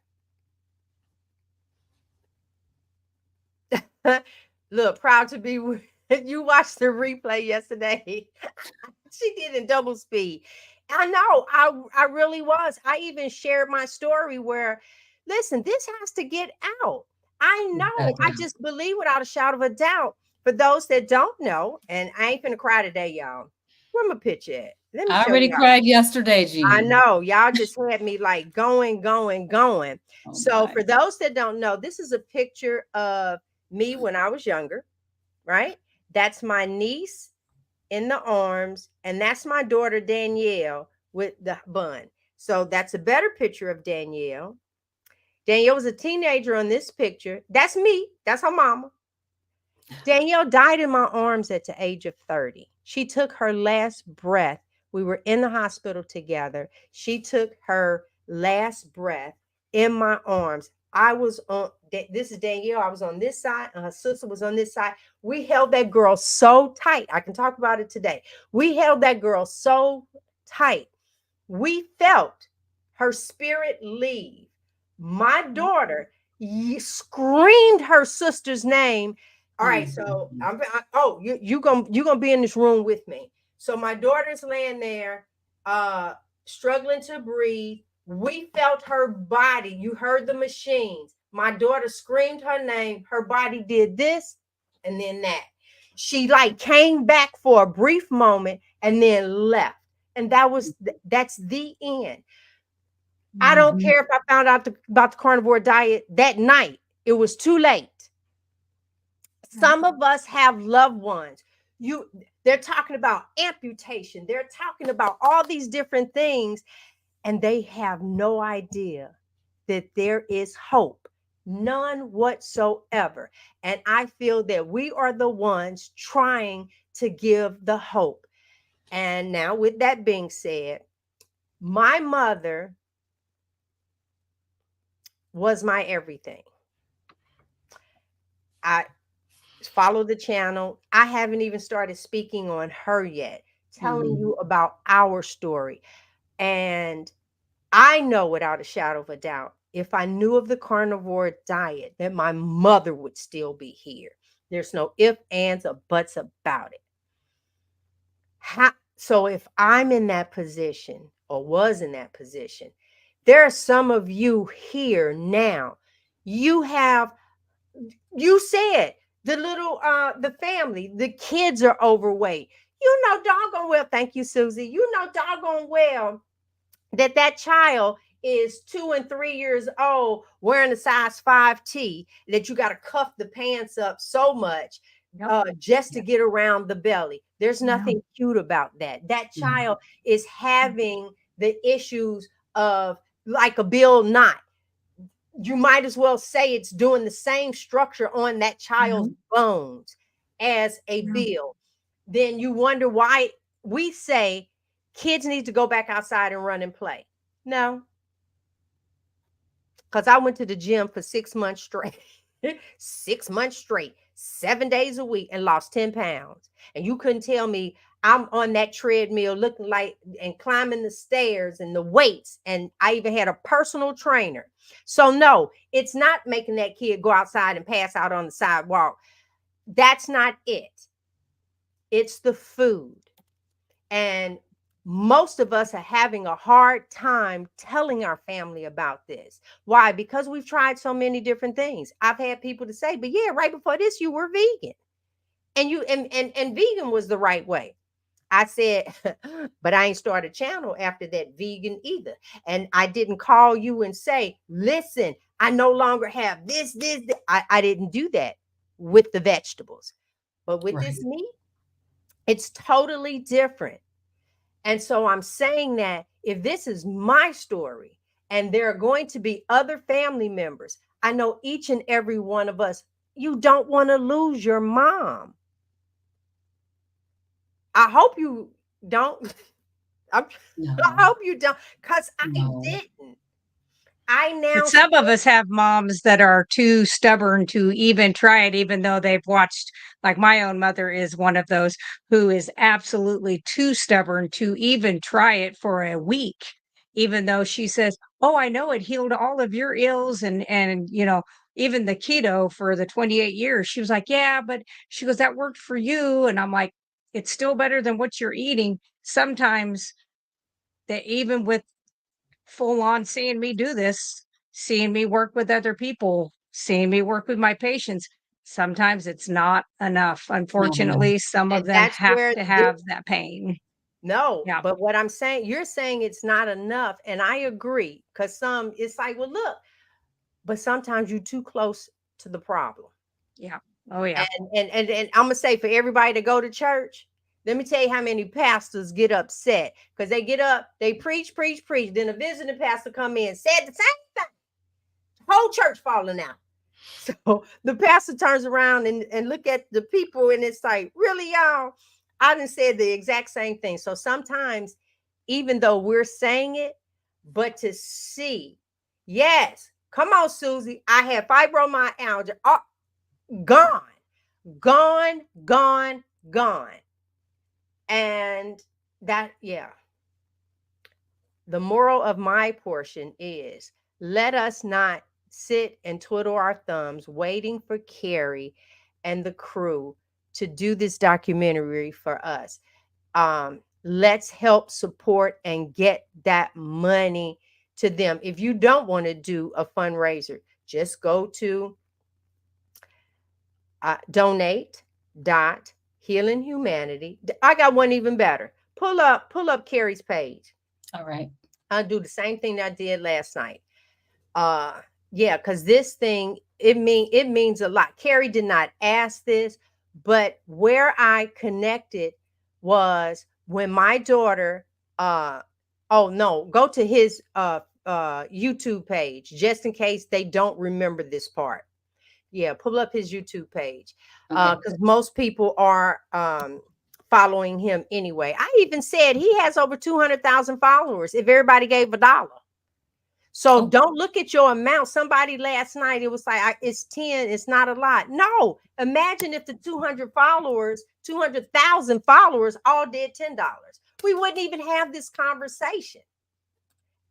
look, proud to be with you. Watched the replay yesterday. She did in double speed. I know. I really was. I even shared my story where, listen, this has to get out. I know. I Exactly. just believe without a shadow of a doubt. For those that don't know, and I ain't gonna cry today, y'all. Where my picture at? Let me I show already y'all. cried yesterday, I Jean. know. Y'all just had me like going, going, going. Oh So my. for those that don't know, this is a picture of me when I was younger, right? That's my niece in the arms, and that's my daughter Danielle with the bun. So that's a better picture of Danielle. Danielle was a teenager on this picture. That's me. That's her mama. Danielle died in my arms at the age of 30. She took her last breath. We were in the hospital together. She took her last breath in my arms. I was on, this is Danielle. I was on this side, and her sister was on this side. We held that girl so tight. I can talk about it today. We held that girl so tight. We felt her spirit leave. My daughter screamed her sister's name. All right, so oh, you gonna be in this room with me. So my daughter's laying there, struggling to breathe. We felt her body. You heard the machines. My daughter screamed her name. Her body did this and then that. She like came back for a brief moment and then left. And that's the end. I don't Mhm. care if I found out about the carnivore diet that night. It was too late. Some of us have loved ones. You they're talking about amputation. They're talking about all these different things, and they have no idea that there is hope. None whatsoever. And I feel that we are the ones trying to give the hope. And now, with that being said, my mother was my everything. I follow the channel. I haven't even started speaking on her yet, telling Mhm. you about our story. And I know without a shadow of a doubt, if I knew of the carnivore diet, that my mother would still be here. There's no ifs, ands, or buts about it. So if I'm in that position or was in that position, there are some of you here now. You have, you said the family, the kids are overweight. You know doggone well, thank you, Susie. You know doggone well that child is 2 and 3 years old wearing a size 5T, that you got to cuff the pants up so much just to get around the belly. There's nothing cute about that. That child is having the issues of like a Bill Knot. You might as well say it's doing the same structure on that child's bones as a bill. Then you wonder why we say kids need to go back outside and run and play. No, because I went to the gym for 6 months straight. 6 months straight, 7 days a week, and lost 10 pounds. And you couldn't tell me I'm on that treadmill looking like and climbing the stairs and the weights. And I even had a personal trainer. So, no, it's not making that kid go outside and pass out on the sidewalk. That's not it. It's the food. And most of us are having a hard time telling our family about this. Why? Because we've tried so many different things. I've had people to say, but yeah, right before this, you were vegan. And you and vegan was the right way. I said, but I ain't started a channel after that vegan either. And I didn't call you and say, listen, I no longer have this. I didn't do that with the vegetables. But with Right. this meat, it's totally different. And so I'm saying that if this is my story and there are going to be other family members, I know each and every one of us, you don't want to lose your mom. I hope you don't. I No, hope you don't, because I no, didn't. I But now some of us have moms that are too stubborn to even try it, even though they've watched, like my own mother is one of those who is absolutely too stubborn to even try it for a week, even though she says, "Oh, I know it healed all of your ills and even the keto for the 28 years." She was like, "Yeah, but," she goes, "that worked for you." And I'm like, "It's still better than what you're eating." Sometimes that even with full on seeing me do this, seeing me work with other people, seeing me work with my patients, sometimes it's not enough. no. Unfortunately, some of and them that's have where to this, have that pain. no, Yeah. but what I'm saying, you're saying it's not enough, and I agree, because some, it's like, well, look, but sometimes you're too close to the problem. Yeah. Oh, yeah. And I'm gonna say, for everybody to go to church, let me tell you how many pastors get upset because they get up, they preach, preach, preach. Then a visiting pastor come in, said the same thing. Whole church falling out. So the pastor turns around and look at the people, and it's like, really, y'all? I done said the exact same thing. So sometimes, even though we're saying it, but to see, yes, come on, Susie, I had fibromyalgia, gone, gone, gone, gone. And that, yeah, the moral of my portion is, let us not sit and twiddle our thumbs waiting for Carrie and the crew to do this documentary for us. Let's help support and get that money to them. If you don't want to do a fundraiser, just go to donate dot healing humanity. I got one even better. Pull up Carrie's page. All right. I'll do the same thing that I did last night. uh yeah, because this thing, it means a lot. Carrie did not ask this, but where I connected was when my daughter, oh no, go to his YouTube page, just in case they don't remember this part. Yeah, pull up his YouTube page, Okay. because most people are following him anyway. I even said he has over 200,000 followers if everybody gave $1. So Oh, don't look at your amount. Somebody last night, it was like, it's 10, it's not a lot. No, imagine if the 200,000 followers all did $10. We wouldn't even have this conversation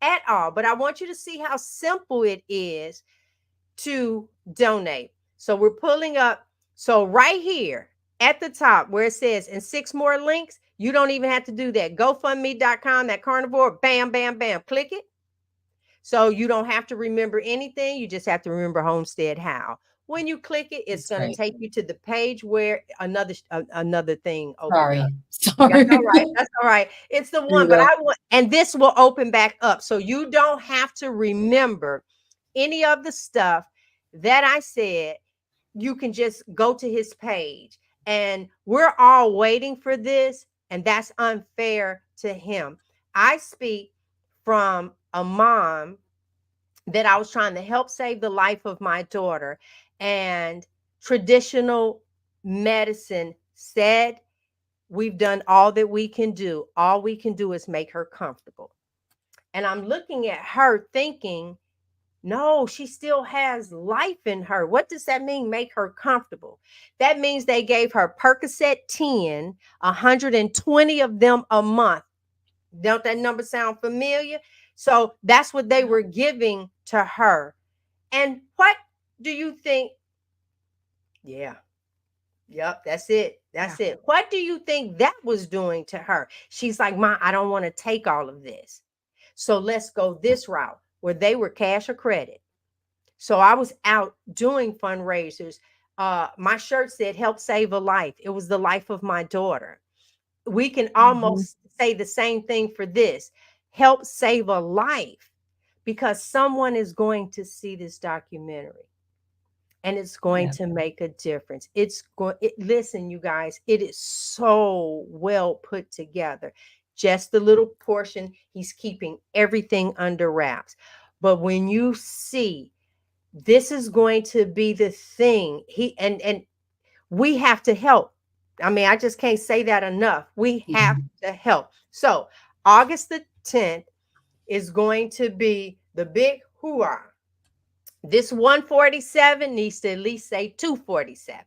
at all. But I want you to see how simple it is to donate. So we're pulling up. So right here at the top where it says, and 6 more links, you don't even have to do that. GoFundMe.com, that carnivore, bam, bam, bam, click it. So you don't have to remember anything. You just have to remember Homestead How. When you click it, it's that's going to great. take you to the page where another thing opened up. Sorry. That's Sorry. all right. That's all right. It's the Here one, we but go. I want, and this will open back up. So you don't have to remember any of the stuff that I said. You can just go to his page. And we're all waiting for this, and that's unfair to him. I speak from a mom that I was trying to help save the life of my daughter. And traditional medicine said, we've done all that we can do. All we can do is make her comfortable. And I'm looking at her thinking, no, she still has life in her. What does that mean, make her comfortable? That means they gave her Percocet 10, 120 of them a month. Don't that number sound familiar? So that's what they were giving to her. And what do you think? Yeah, yep, that's it. Yeah. That's it. What do you think that was doing to her? She's like, Ma, I don't want to take all of this. So let's go this route where they were cash or credit. So I was out doing fundraisers. My shirt said, help save a life. It was the life of my daughter. We can Mhm. almost say the same thing for this, help save a life, because someone is going to see this documentary and it's going Yeah. to make a difference. Listen, you guys, it is so well put together. just the little portion. He's keeping everything under wraps. But when you see this is going to be the thing, and we have to help. I mean, I just can't say that enough. We have to help. So August the 10th is going to be the big hoorah. This 147 needs to at least say 247.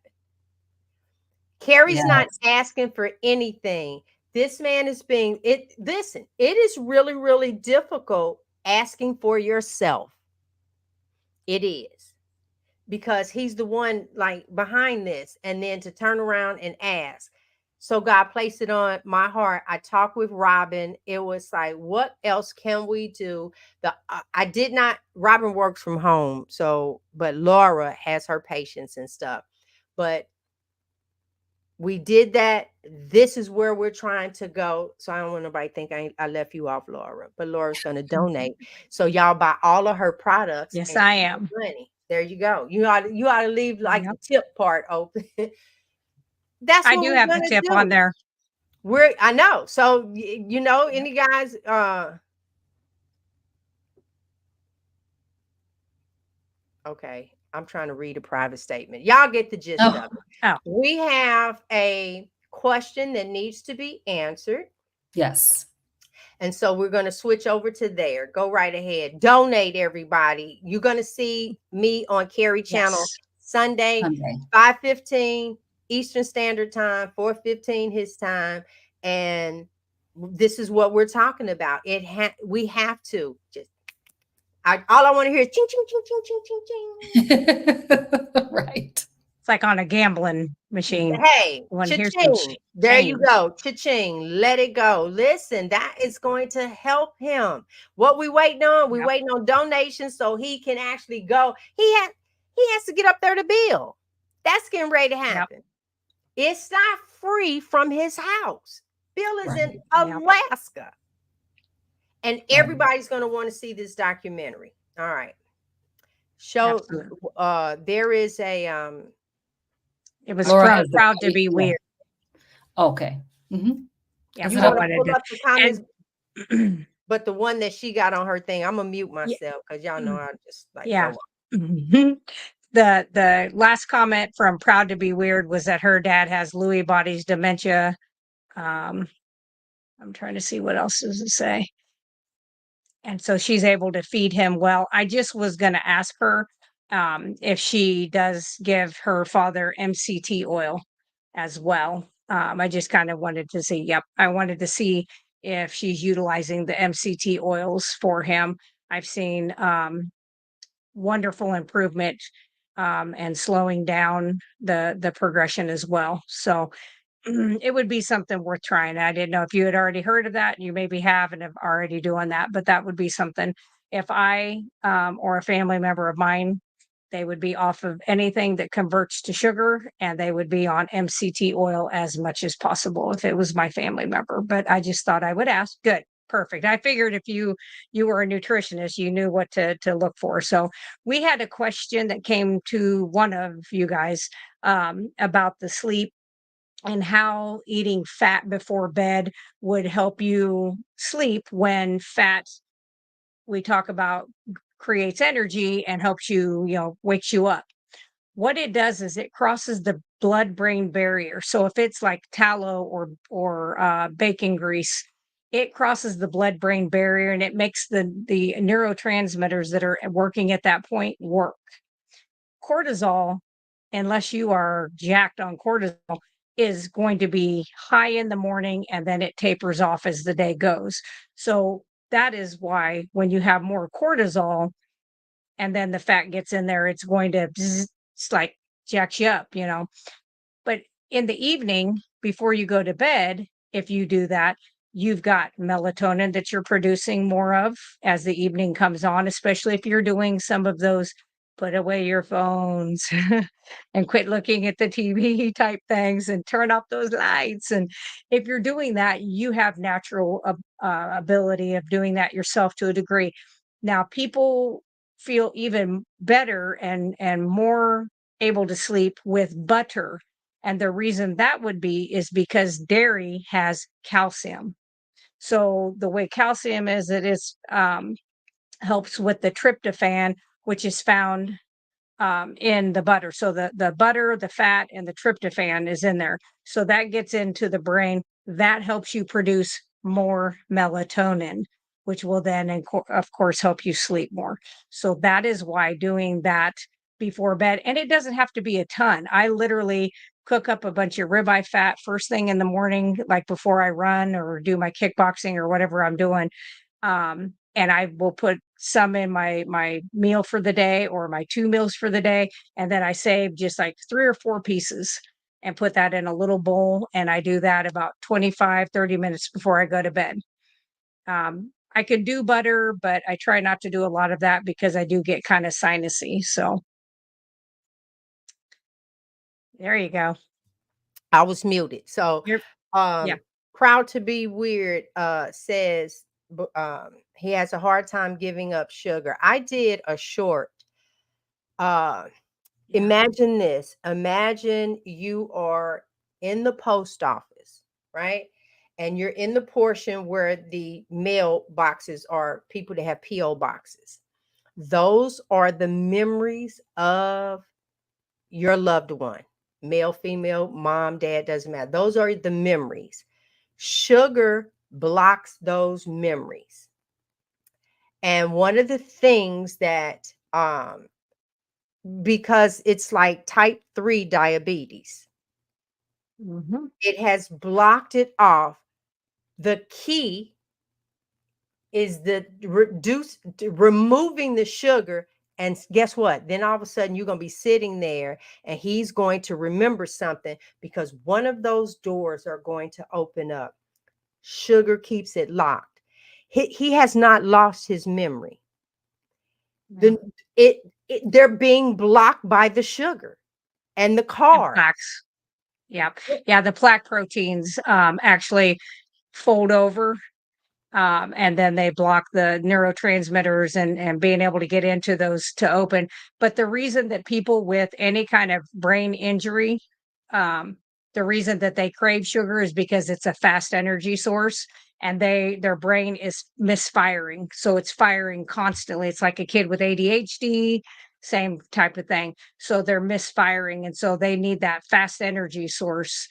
Carrie's not asking for anything. This man is being it. Listen, it is really, really difficult asking for yourself. It is, because he's the one like behind this, and then to turn around and ask. So God placed it on my heart. I talked with Robin. It was like, what else can we do? I did not. Robin works from home, so but Laura has her patients and stuff. But we did that. This is where we're trying to go. So I don't want nobody to think I left you off, Laura. But Laura's going to donate. So y'all buy all of her products. Yes, and I am. money. There you go. You ought to leave like the tip part open. That's I what do we're have the gonna tip do. on there. I know. So any guys okay. I'm trying to read a private statement. Y'all get the gist of it. Oh. We have a question that needs to be answered. Yes. And so we're going to switch over to there. Go right ahead. Donate, everybody. You're going to see me on Carrie Channel Sunday, 5:15 Eastern Standard Time, 4:15 his time. And this is what we're talking about. We have to just all I want to hear is ching, ching, ching, ching, ching, ching, ching. Right. It's like on a gambling machine. Hey, cha-ching. There you go. Cha-ching. Let it go. Listen, that is going to help him. What we waiting on? We waiting on donations so he can actually go. He has to get up there to Bill. That's getting ready to happen. It's not free from his house. Bill is in Alaska. And everybody's going to want to see this documentary. All right. There is a it was from Proud to Be Weird. Okay. Yeah, you want to pull up the comments, but the one that she got on her thing, I'm gonna mute myself because y'all know I just like go on. The last comment from Proud to Be Weird was that her dad has Lewy body's dementia. I'm trying to see what else does it say. And so she's able to feed him well. I just was going to ask her if she does give her father MCT oil as well. I just kind of wanted to see. I wanted to see if she's utilizing the MCT oils for him. I've seen wonderful improvement and slowing down the progression as well. So it would be something worth trying. I didn't know if you had already heard of that. You maybe have and have already doing that, but that would be something. If I or a family member of mine, they would be off of anything that converts to sugar, and they would be on MCT oil as much as possible if it was my family member. But I just thought I would ask. Good. Perfect. I figured if you were a nutritionist, you knew what to look for. So we had a question that came to one of you guys about the sleep and how eating fat before bed would help you sleep when fat, we talk about, creates energy and helps you, wakes you up. What it does is it crosses the blood-brain barrier. So if it's like tallow or bacon grease, it crosses the blood-brain barrier and it makes the neurotransmitters that are working at that point work. Cortisol, unless you are jacked on cortisol, is going to be high in the morning and then it tapers off as the day goes. So that is why when you have more cortisol and then the fat gets in there, it's going to it's like jacks you up. But in the evening, before you go to bed, if you do that, you've got melatonin that you're producing more of as the evening comes on, especially if you're doing some of those put away your phones and quit looking at the TV type things and turn off those lights. And if you're doing that, you have natural ability of doing that yourself to a degree. Now, people feel even better and more able to sleep with butter. And the reason that would be is because dairy has calcium. So the way calcium is, it is helps with the tryptophan, which is found in the butter. So the butter, the fat, and the tryptophan is in there. So that gets into the brain. That helps you produce more melatonin, which will then, of course, help you sleep more. So that is why doing that before bed, and it doesn't have to be a ton. I literally cook up a bunch of ribeye fat first thing in the morning, like before I run or do my kickboxing or whatever I'm doing. And I will put some in my meal for the day or my 2 meals for the day, and then I save just like 3 or 4 pieces and put that in a little bowl, and I do that about 25-30 minutes before I go to bed. I can do butter, but I try not to do a lot of that because I do get kind of sinusy. So there you go. I was muted. So, You're yeah. Proud to be weird says he has a hard time giving up sugar. I did a short. Uh, Yeah. Imagine this. Imagine you are in the post office, right? And you're in the portion where the mail boxes are people that have PO boxes. Those are the memories of your loved one, male, female, mom, dad, doesn't matter. Those are the memories. Sugar blocks those memories. And one of the things that, because it's like type 3 diabetes, Mhm. it has blocked it off. The key is removing the sugar. And guess what? Then all of a sudden you're going to be sitting there and he's going to remember something because one of those doors are going to open up. Sugar keeps it locked. He has not lost his memory. Yeah. The, they're being blocked by the sugar and the And car. plaques. Yeah. Yeah. The plaque proteins actually fold over, and then they block the neurotransmitters and being able to get into those to open. But the reason that people with any kind of brain injury, um, the reason that they crave sugar is because it's a fast energy source, and their brain is misfiring, so it's firing constantly. It's like a kid with ADHD, same type of thing. So they're misfiring, and so they need that fast energy source.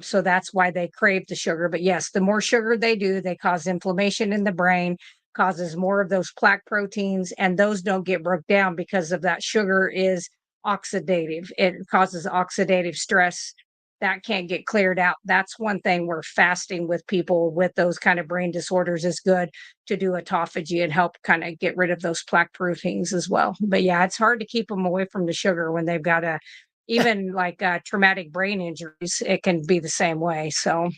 So that's why they crave the sugar. But yes, the more sugar they do, they cause inflammation in the brain, causes more of those plaque proteins, and those don't get broke down because of that sugar is oxidative. It causes oxidative stress that can't get cleared out. That's one thing where fasting with people with those kind of brain disorders is good, to do autophagy and help kind of get rid of those plaque proteins as well. But yeah, it's hard to keep them away from the sugar when they've got a, even like traumatic brain injuries, it can be the same way. So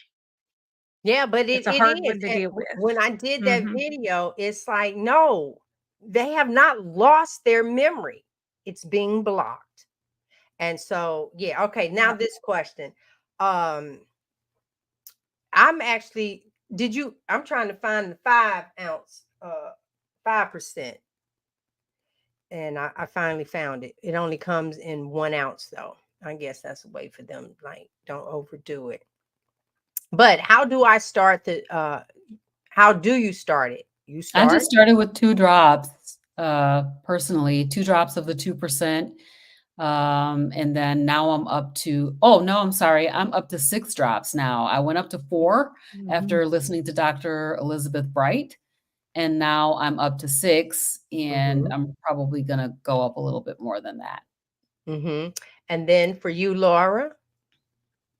Yeah, but it's a it hard is. one to And deal with. when I did that Hmm. video, it's like, no, they have not lost their memory. It's being blocked. And so, yeah, okay. Now Yep. this question. Um, I'm actually, I'm trying to find the 5 ounce, 5%. And I finally found it. It only comes in 1 ounce though. I guess that's a way for them, like, don't overdo it. But how do you start it? You I just start? started with 2 drops, personally, 2 drops of the 2%. And then now I'm up to, oh, no, I'm sorry. I'm up to 6 drops now. I went up to 4 Hmm. after listening to Dr. Elizabeth Bright, and now I'm up to 6, and Mhm. I'm probably gonna go up a little bit more than that. Mhm. And then for you, Laura?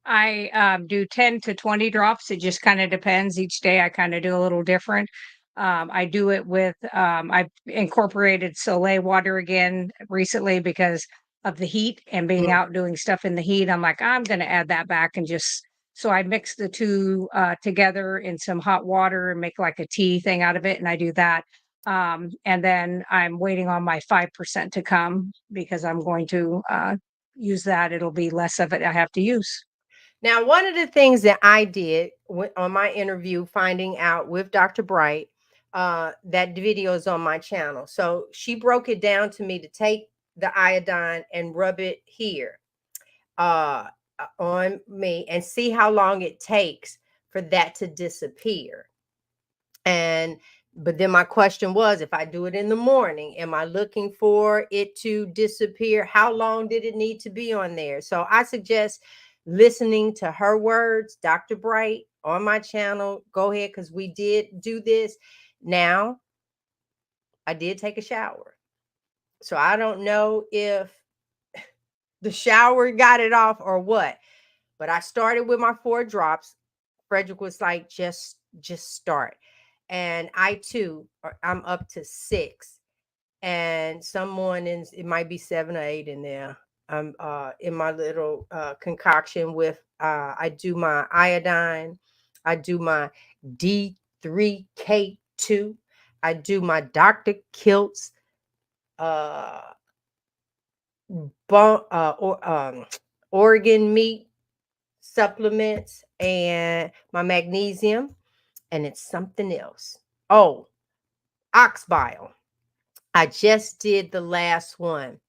I do 10 to 20 drops. It just kind of depends. Each day I kind of do a little different. I do it with, I've incorporated Soleil water again recently because of the heat and being Mm. out doing stuff in the heat. I'm like, I'm going to add that back and just, so I mix the two together in some hot water and make like a tea thing out of it. And I do that. And then I'm waiting on my 5% to come because I'm going to use that. It'll be less of it I have to use. Now, one of the things that I did on my interview, finding out with Dr. Bright, that video is on my channel. So she broke it down to me to take the iodine and rub it here, uh, on me, and see how long it takes for that to disappear. And but then my question was, if I do it in the morning, am I looking for it to disappear? How long did it need to be on there? So I suggest listening to her words, Dr. Bright, on my channel. Go ahead, because we did do this. Now, I did take a shower. So I don't know if the shower got it off or what, but I started with my 4 drops. Frederick was like, just start. And I too, I'm up to 6. And some mornings it might be 7 or 8 in there. I'm in my little concoction with I do my iodine, I do my D3K2, I do my Dr. Kilt's uh organ meat supplements, and my magnesium, and it's something else. Oh, ox bile. I just did the last one.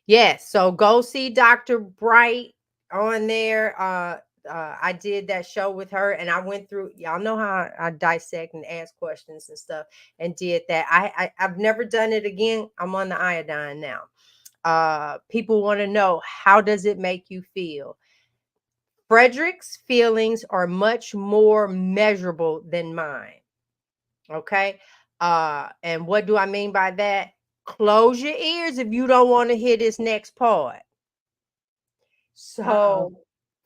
Yes, so go see Dr. Bright on there. I did that show with her, and I went through. Y'all know how I dissect and ask questions and stuff, and did that. I've never done it again. I'm on the iodine now. People want to know, how does it make you feel? Frederick's feelings are much more measurable than mine. Okay. And what do I mean by that? Close your ears if you don't want to hear this next part. So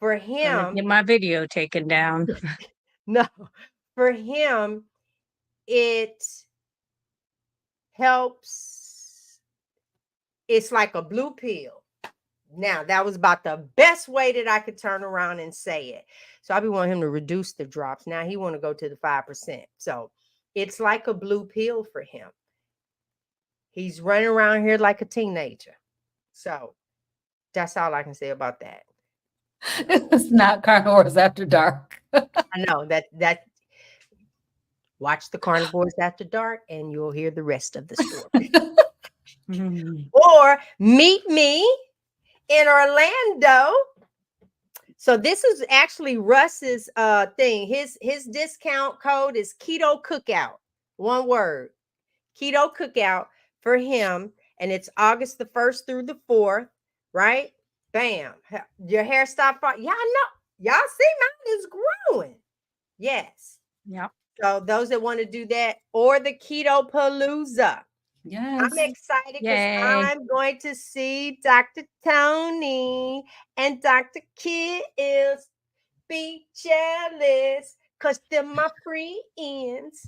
for Gonna him, get my video taken down. no, for him, it helps. It's like a blue pill. Now, that was about the best way that I could turn around and say it. So I be wanting him to reduce the drops. Now he want to go to the 5%. So it's like a blue pill for him. He's running around here like a teenager. So that's all I can say about that. It's not Carnivores After Dark. I know that watch the Carnivores After Dark and you'll hear the rest of the story. Or meet me in Orlando. So this is actually Russ's thing. His discount code is Keto Cookout. One word. Keto Cookout for him. And it's August the 1st through the 4th, right? Bam. Your hair stop falling. Y'all know. Y'all see mine is growing. Yes. Yep. So those that want to do that, or the Keto Palooza. Yes. I'm excited because Yay. I'm going to see Dr. Tony and Dr. Kills. Be jealous because they're my friends.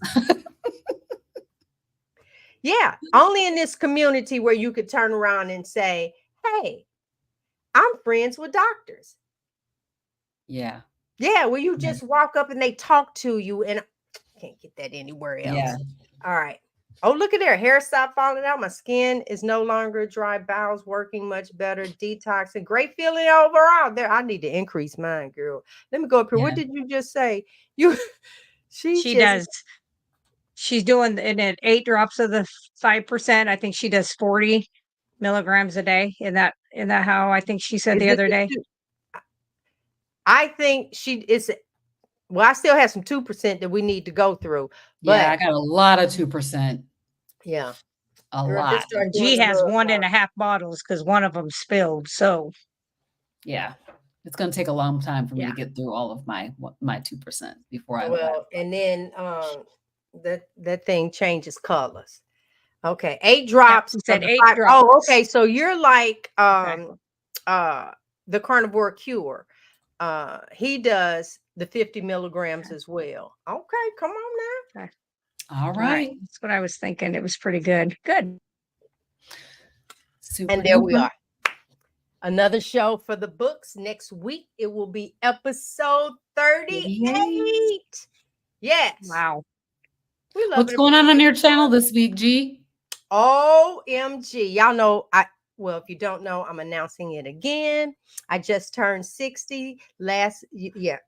Yeah, only in this community where you could turn around and say, hey, I'm friends with doctors. Yeah. Yeah, where you just walk up and they talk to you, and I can't get that anywhere else. Yeah. All right. Oh, look at there. Hair stopped falling out. My skin is no longer dry. Bowels working much better. Detoxing. Great feeling overall. There, I need to increase mine, girl. Let me go up here. Yeah. What did you just say? You She just does. She's doing it 8 drops of the 5%. I think she does 40 milligrams a day. In that how I think she said is the it other day. I think she is. Well, I still have some 2% that we need to go through. But Yeah, I got a lot of 2%. yeah, A girl, lot. just start doing G the has little, 1.5 bottles because one of them spilled. So Yeah. It's going to take a long time for me Yeah. to get through all of my 2% before I well, and then that thing changes colors. Okay, 8 drops she of said the 8 5. Oh, drops. okay. So you're like Okay. the Carnivore Cure. He does the 50 milligrams as well. Okay, come on now. Okay. All All right. right. That's what I was thinking. It was pretty good. Good. Super And there we duper. are. Another show for the books. Next week, it will be episode 38. Yes. Wow. We love What's it. going on your channel this week, G? OMG. Y'all know, well, if you don't know, I'm announcing it again. I just turned 60 yeah.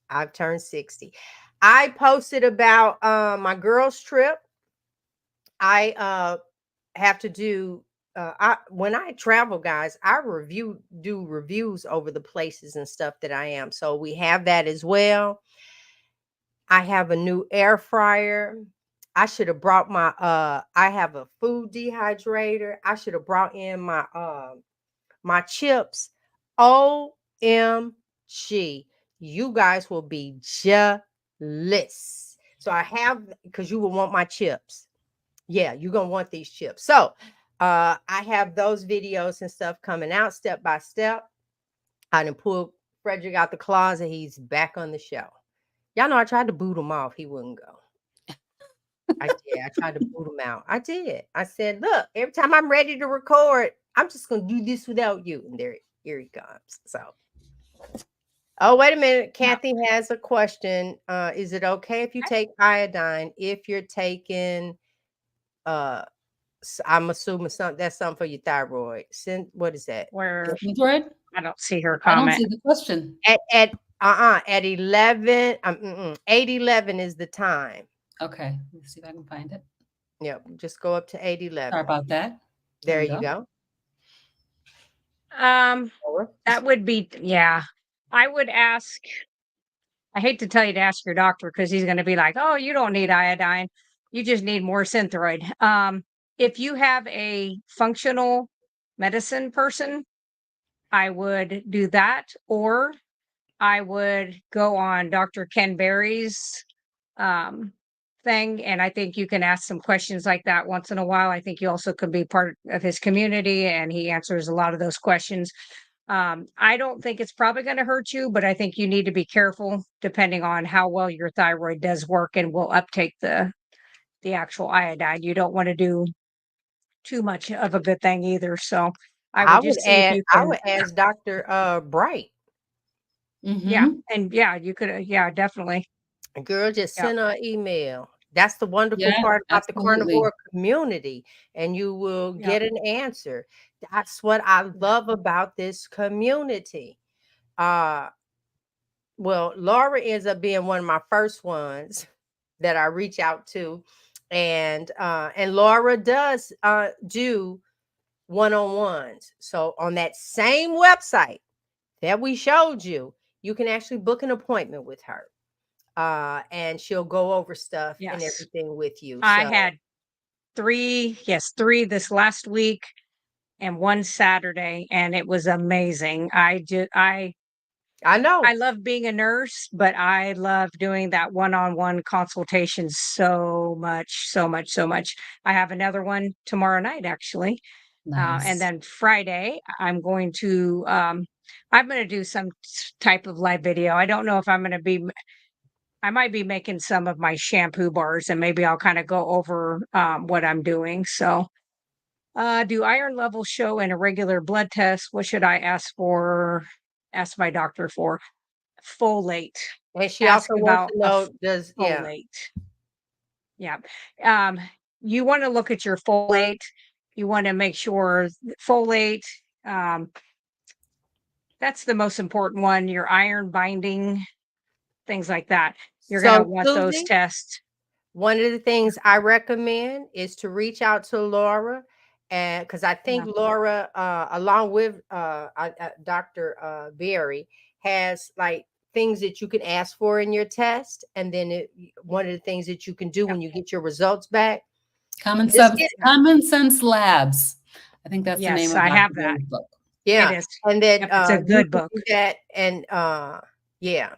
I've turned 60. I posted about my girls' trip. I have to do when I travel, guys, I do reviews over the places and stuff that I am. So we have that as well. I have a new air fryer. I should have brought my I have a food dehydrator. I should have brought in my chips. OMG. You guys will be jealous. So I have, because you will want my chips. Yeah, you're gonna want these chips. So I have those videos and stuff coming out step by step. I done pulled Frederick out the closet. He's back on the show. Y'all know I tried to boot him off. He wouldn't go. I did. I tried to boot him out. I did. I said, look, every time I'm ready to record, I'm just gonna do this without you. And here he comes. So oh, wait a minute. Kathy has a question. Is it okay if you take iodine if you're taking I'm assuming that's something for your thyroid. What is that? Where Thyroid? I don't see her I don't comment. see the question. At 11, 8:11 is the time. Okay, let's see if I can find it. Yep, just go up to 8:11. Sorry about that. There you go. That would be, yeah. I would ask, I hate to tell you to ask your doctor because he's going to be like, oh, you don't need iodine. You just need more Synthroid. If you have a functional medicine person, I would do that. Or I would go on Dr. Ken Berry's thing. And I think you can ask some questions like that once in a while. I think you also could be part of his community and he answers a lot of those questions. I don't think it's probably going to hurt you, but I think you need to be careful depending on how well your thyroid does work and will uptake the actual iodine. You don't want to do too much of a good thing either. So I would just see if you I can. would ask Dr. Bright. Yeah. And yeah, you could. Yeah, definitely. Girl, just send her an email. That's the wonderful part about absolutely. the carnivore community, and you will get an answer. That's what I love about this community. Well, Laura ends up being one of my first ones that I reach out to, and Laura does do one-on-ones. So on that same website that we showed you, you can actually book an appointment with her. And she'll go over stuff and everything with you. I had three this last week and one Saturday, and it was amazing. I know I love being a nurse, but I love doing that one-on-one consultation so much, so much, so much. I have another one tomorrow night, actually. And then Friday, I'm going to do some type of live video. I don't know if I might be making some of my shampoo bars and maybe I'll kind of go over what I'm doing. So, do iron levels show in a regular blood test? What should I ask my doctor for? Folate. And she also wants to know, folate. Yeah. You want to look at your folate. You want to make sure folate, that's the most important one. Your iron binding, things like that. You're going to want those tests. One of the things I recommend is to reach out to Laura, and because I think Laura, along with Dr. Berry, has like things that you can ask for in your test, and then one of the things that you can do when you get your results back. Common Sense Labs. I think that's the name of I have that book. Yeah, it is. And then it's a good book. That and yes,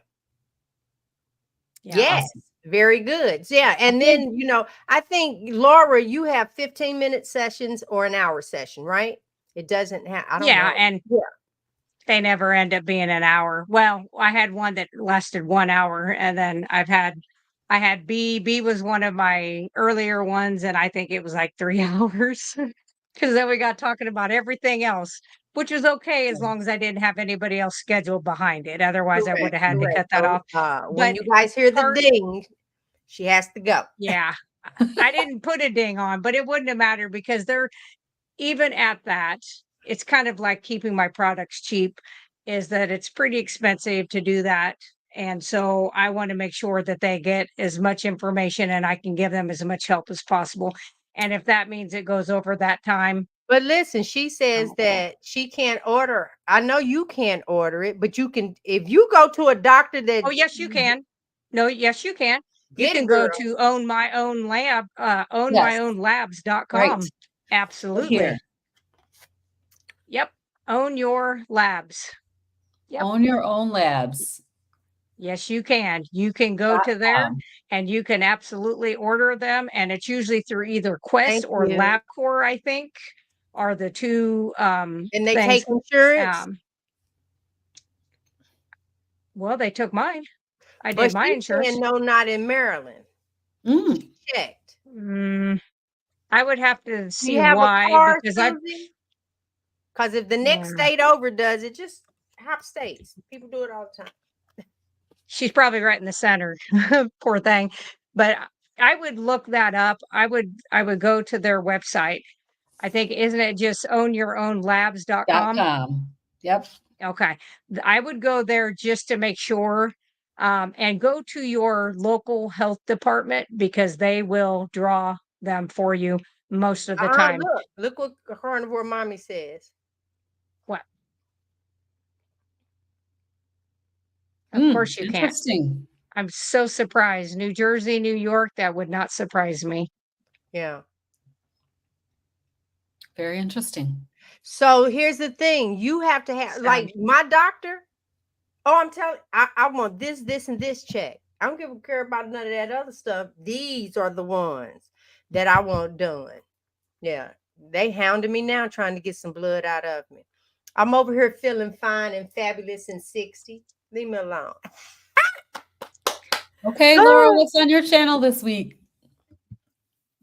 awesome. Very good. Yeah, and then I think Laura, you have 15-minute sessions or an hour session, right? It doesn't have. I don't know. And they never end up being an hour. Well, I had one that lasted 1 hour, and then I had B. B was one of my earlier ones, and I think it was like 3 hours because then we got talking about everything else, which was okay as long as I didn't have anybody else scheduled behind it. Otherwise, I would have had to cut that off. When you guys hear the ding, she has to go. Yeah, I didn't put a ding on, but it wouldn't have mattered because they're even at that. It's kind of like keeping my products cheap, is that it's pretty expensive to do that. And so I want to make sure that they get as much information and I can give them as much help as possible. And if that means it goes over that time. But listen, she says that she can't order. I know you can't order it, but you can, if you go to a doctor that. Oh, yes, you can. No, yes, you can. You Get can it, go girl. to Yes, ownmyownlabs.com. right here. Absolutely. Yep. Own your labs. Yep. Own your own labs. Yes, you can. You can go to there and you can absolutely order them. And it's usually through either Quest Thank or you. LabCorp, I think, are the two And they things. take insurance? Well, they took mine. I But did my she's insurance. saying no, not in Maryland. Mm. She checked. I would have to Do see you have a why, car, because Susie? Because if the next state over does it, just hop states. People do it all the time. she's probably right in the center. Poor thing. But I would look that up. I would go to their website. I think, isn't it just ownyourownlabs.com? .com. Yep. Okay. I would go there just to make sure, and go to your local health department because they will draw them for you most of the time. Look what Carnivore Mommy says. What? Of course you can't. Interesting. I'm so surprised. New Jersey, New York, that would not surprise me. Yeah. Very interesting. So here's the thing. You have to have, like my doctor. Oh, I'm telling, I want this, and this check. I don't give a care about none of that other stuff. These are the ones that I want done. Yeah. They hounding me now trying to get some blood out of me. I'm over here feeling fine and fabulous and 60. Leave me alone. Okay, Laura, what's on your channel this week?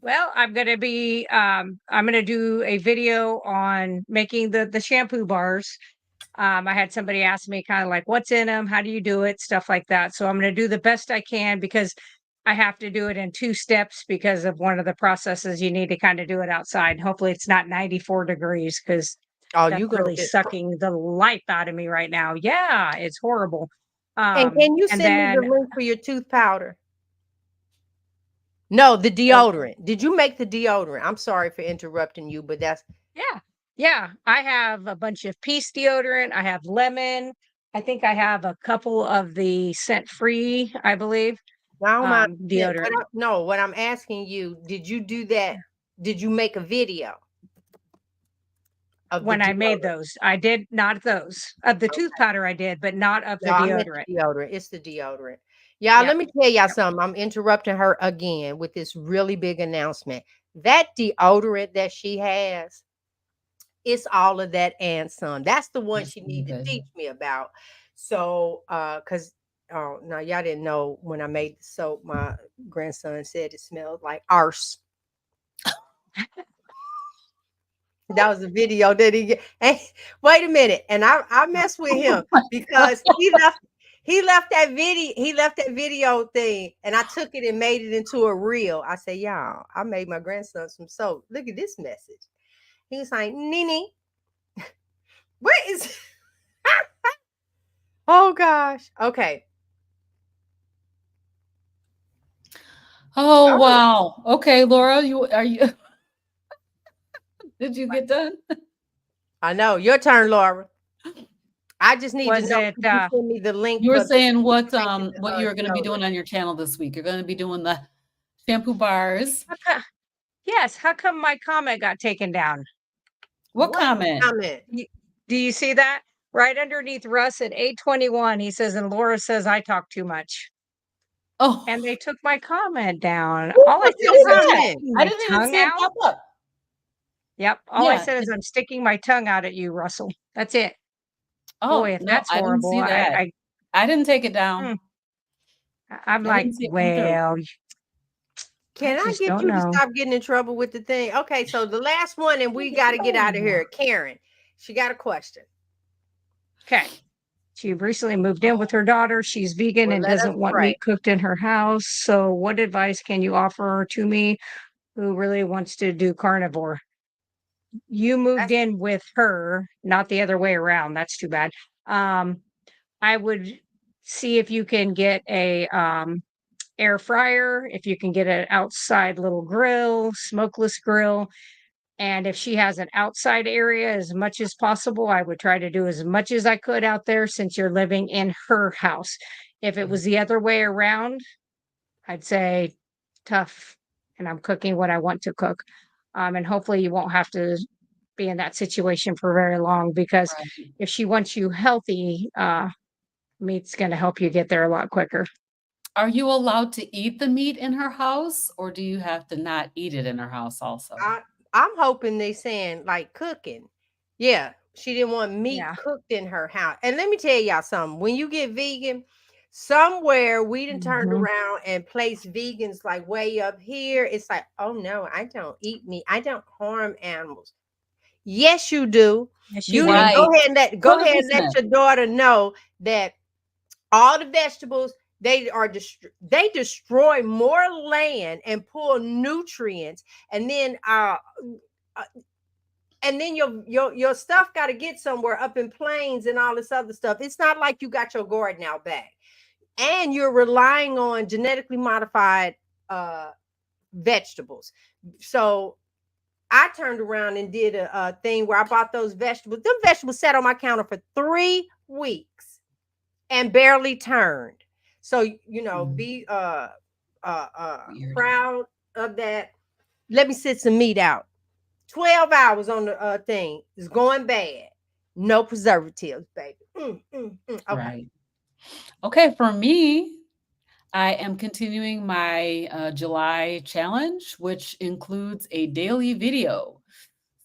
Well, I'm going to be, I'm going to do a video on making the shampoo bars. I had somebody ask me kind of like, what's in them? How do you do it? Stuff like that. So I'm going to do the best I can because I have to do it in 2 steps because of one of the processes. You need to kind of do it outside. Hopefully it's not 94 degrees because that's you gonna really get sucking the life out of me right now. Yeah, it's horrible. And can you and send me the then link for your tooth powder? No, the deodorant. Did you make the deodorant? I'm sorry for interrupting you, but that's yeah, I have a bunch of Peace deodorant. I have lemon. I think I have a couple of the scent free, I believe, deodorant. No, what I'm asking you, did you do that? Did you make a video of When the I made deodorant? those, I did not those of the tooth powder. I did, but not of the No, I meant deodorant. the deodorant. It's the deodorant. Y'all, Yep. let me tell y'all something. I'm interrupting her again with this really big announcement. That deodorant that she has, it's all of that and some. That's the one she need to teach me about. So, because oh no, y'all didn't know when I made the soap. My grandson said it smelled like arse. That was a video that he. Hey, wait a minute, and I messed with him because he left that video thing, and I took it and made it into a reel. I said, y'all, I made my grandson some soap. Look at this message. He's like, Nene, what is? Oh gosh. Okay. Oh wow. Okay, Laura, are you did you get done? I know. Your turn, Laura. I just need to know if you send me the link. You were saying what you were going to be doing on your channel this week. You're going to be doing the shampoo bars. Yes. How come my comment got taken down? What comment? Do you see that? Right underneath Russ at 821, he says, and Laura says I talk too much. Oh. And they took my comment down. All I did is I didn't even see it pop up. Yep. All I said is I'm sticking my tongue out at you, Russell. That's it. Oh, boy, if no, that's I didn't horrible. see that. I didn't take it down. I'm like, well, can I get you to stop getting in trouble with the thing? Okay, so the last one, and we got to get out of here. Karen, she got a question. Okay. She recently moved in with her daughter. She's vegan and doesn't want meat cooked in her house. So what advice can you offer to me who really wants to do carnivore? You moved in with her, not the other way around. That's too bad. I would see if you can get a air fryer, if you can get an outside little grill, smokeless grill. And if she has an outside area as much as possible, I would try to do as much as I could out there since you're living in her house. If it was the other way around, I'd say tough, and I'm cooking what I want to cook. And hopefully you won't have to be in that situation for very long, because Right. if she wants you healthy, meat's going to help you get there a lot quicker. Are you allowed to eat the meat in her house, or do you have to not eat it in her house also? I'm hoping they saying like cooking. Yeah, she didn't want meat Yeah. cooked in her house. And let me tell y'all something. When you get vegan, somewhere we done turned Mhm. around and placed vegans like way up here. It's like, oh no, I don't eat meat. I don't harm animals. Yes, you do. Yes, you You need do. Right. go ahead and let 100%. your daughter know that all the vegetables they destroy more land and pull nutrients, and then uh, your stuff got to get somewhere up in plains and all this other stuff. It's not like you got your garden out back and you're relying on genetically modified uh vegetables. So I turned around and did a thing where I bought those vegetables. Them vegetables sat on my counter for 3 weeks and barely turned. So be Weird. proud of that. Let me sit some meat out. 12 hours on the thing. It's going bad. No preservatives, baby. Okay. Right. Okay, for me, I am continuing my July challenge, which includes a daily video.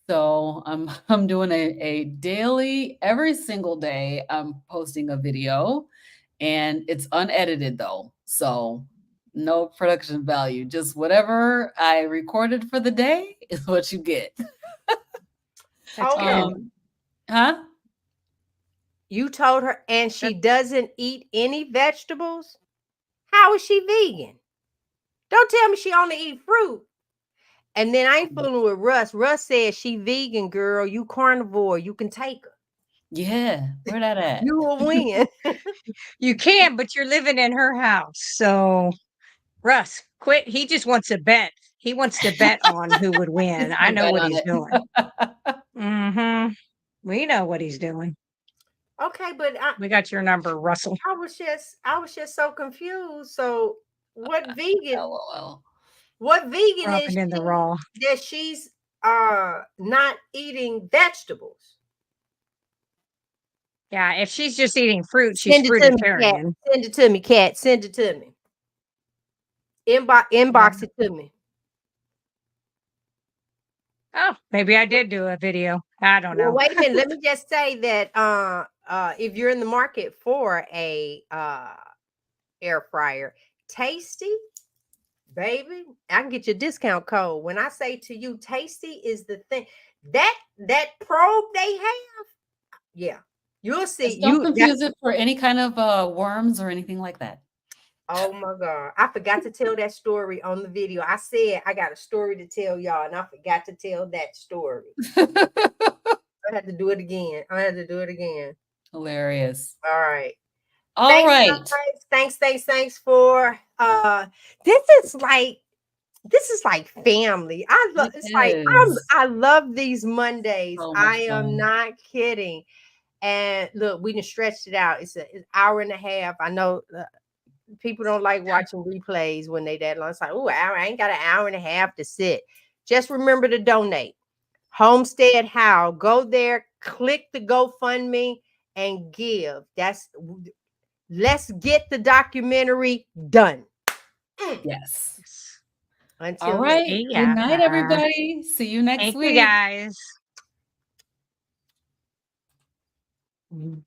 So I'm doing a daily, every single day, I'm posting a video, and it's unedited though. So no production value, just whatever I recorded for the day is what you get. That's Hold good. on. Huh? You told her and she That- doesn't eat any vegetables? How is she vegan? Don't tell me she only eat fruit. And then I ain't fooling with Russ. Russ says she vegan, girl. You carnivore. You can take her. Yeah, where that at? You will win. You can, but you're living in her house. So, Russ, quit. He just wants to bet. He wants to bet on who would win. He's I gonna know bet what on he's doing. it. Mm-hmm. We know what he's doing. Okay, but We got your number, Russell. I was just so confused. So what vegan LOL. what vegan is Dropping in the raw. she that she's not eating vegetables? Yeah, if she's just eating fruit, she's Send it to me, Cat. fruitarian. Send it to me, Cat. Send it to me. Inbox Yeah. inbox it to me. Oh, maybe I did do a video. I don't Well, know. wait a minute. Let me just say that if you're in the market for a air fryer, Tasty, baby, I can get you a discount code. When I say to you, Tasty is the thing. That probe they have, yeah. You'll see Just don't you that confuse it for any kind of worms or anything like that. oh my God. I forgot to tell that story on the video. I said I got a story to tell y'all, and I forgot to tell that story. I had to do it again. I had to do it again. Hilarious. All right. All Thanks, right. guys. Thanks for this is like family. I love It it's like is I love these Mondays. so I much am fun. not kidding. And look, we done stretched it out. It's an hour and a half. I know people don't like watching replays when they that long. It's like, oh, hour. I ain't got an hour and a half to sit. Just remember to donate. Homestead How. Go there, click the GoFundMe, and give. Let's get the documentary done. Yes. All Until next. right. Good Yeah. night, everybody. See you next Thank you, week. guys. Mm.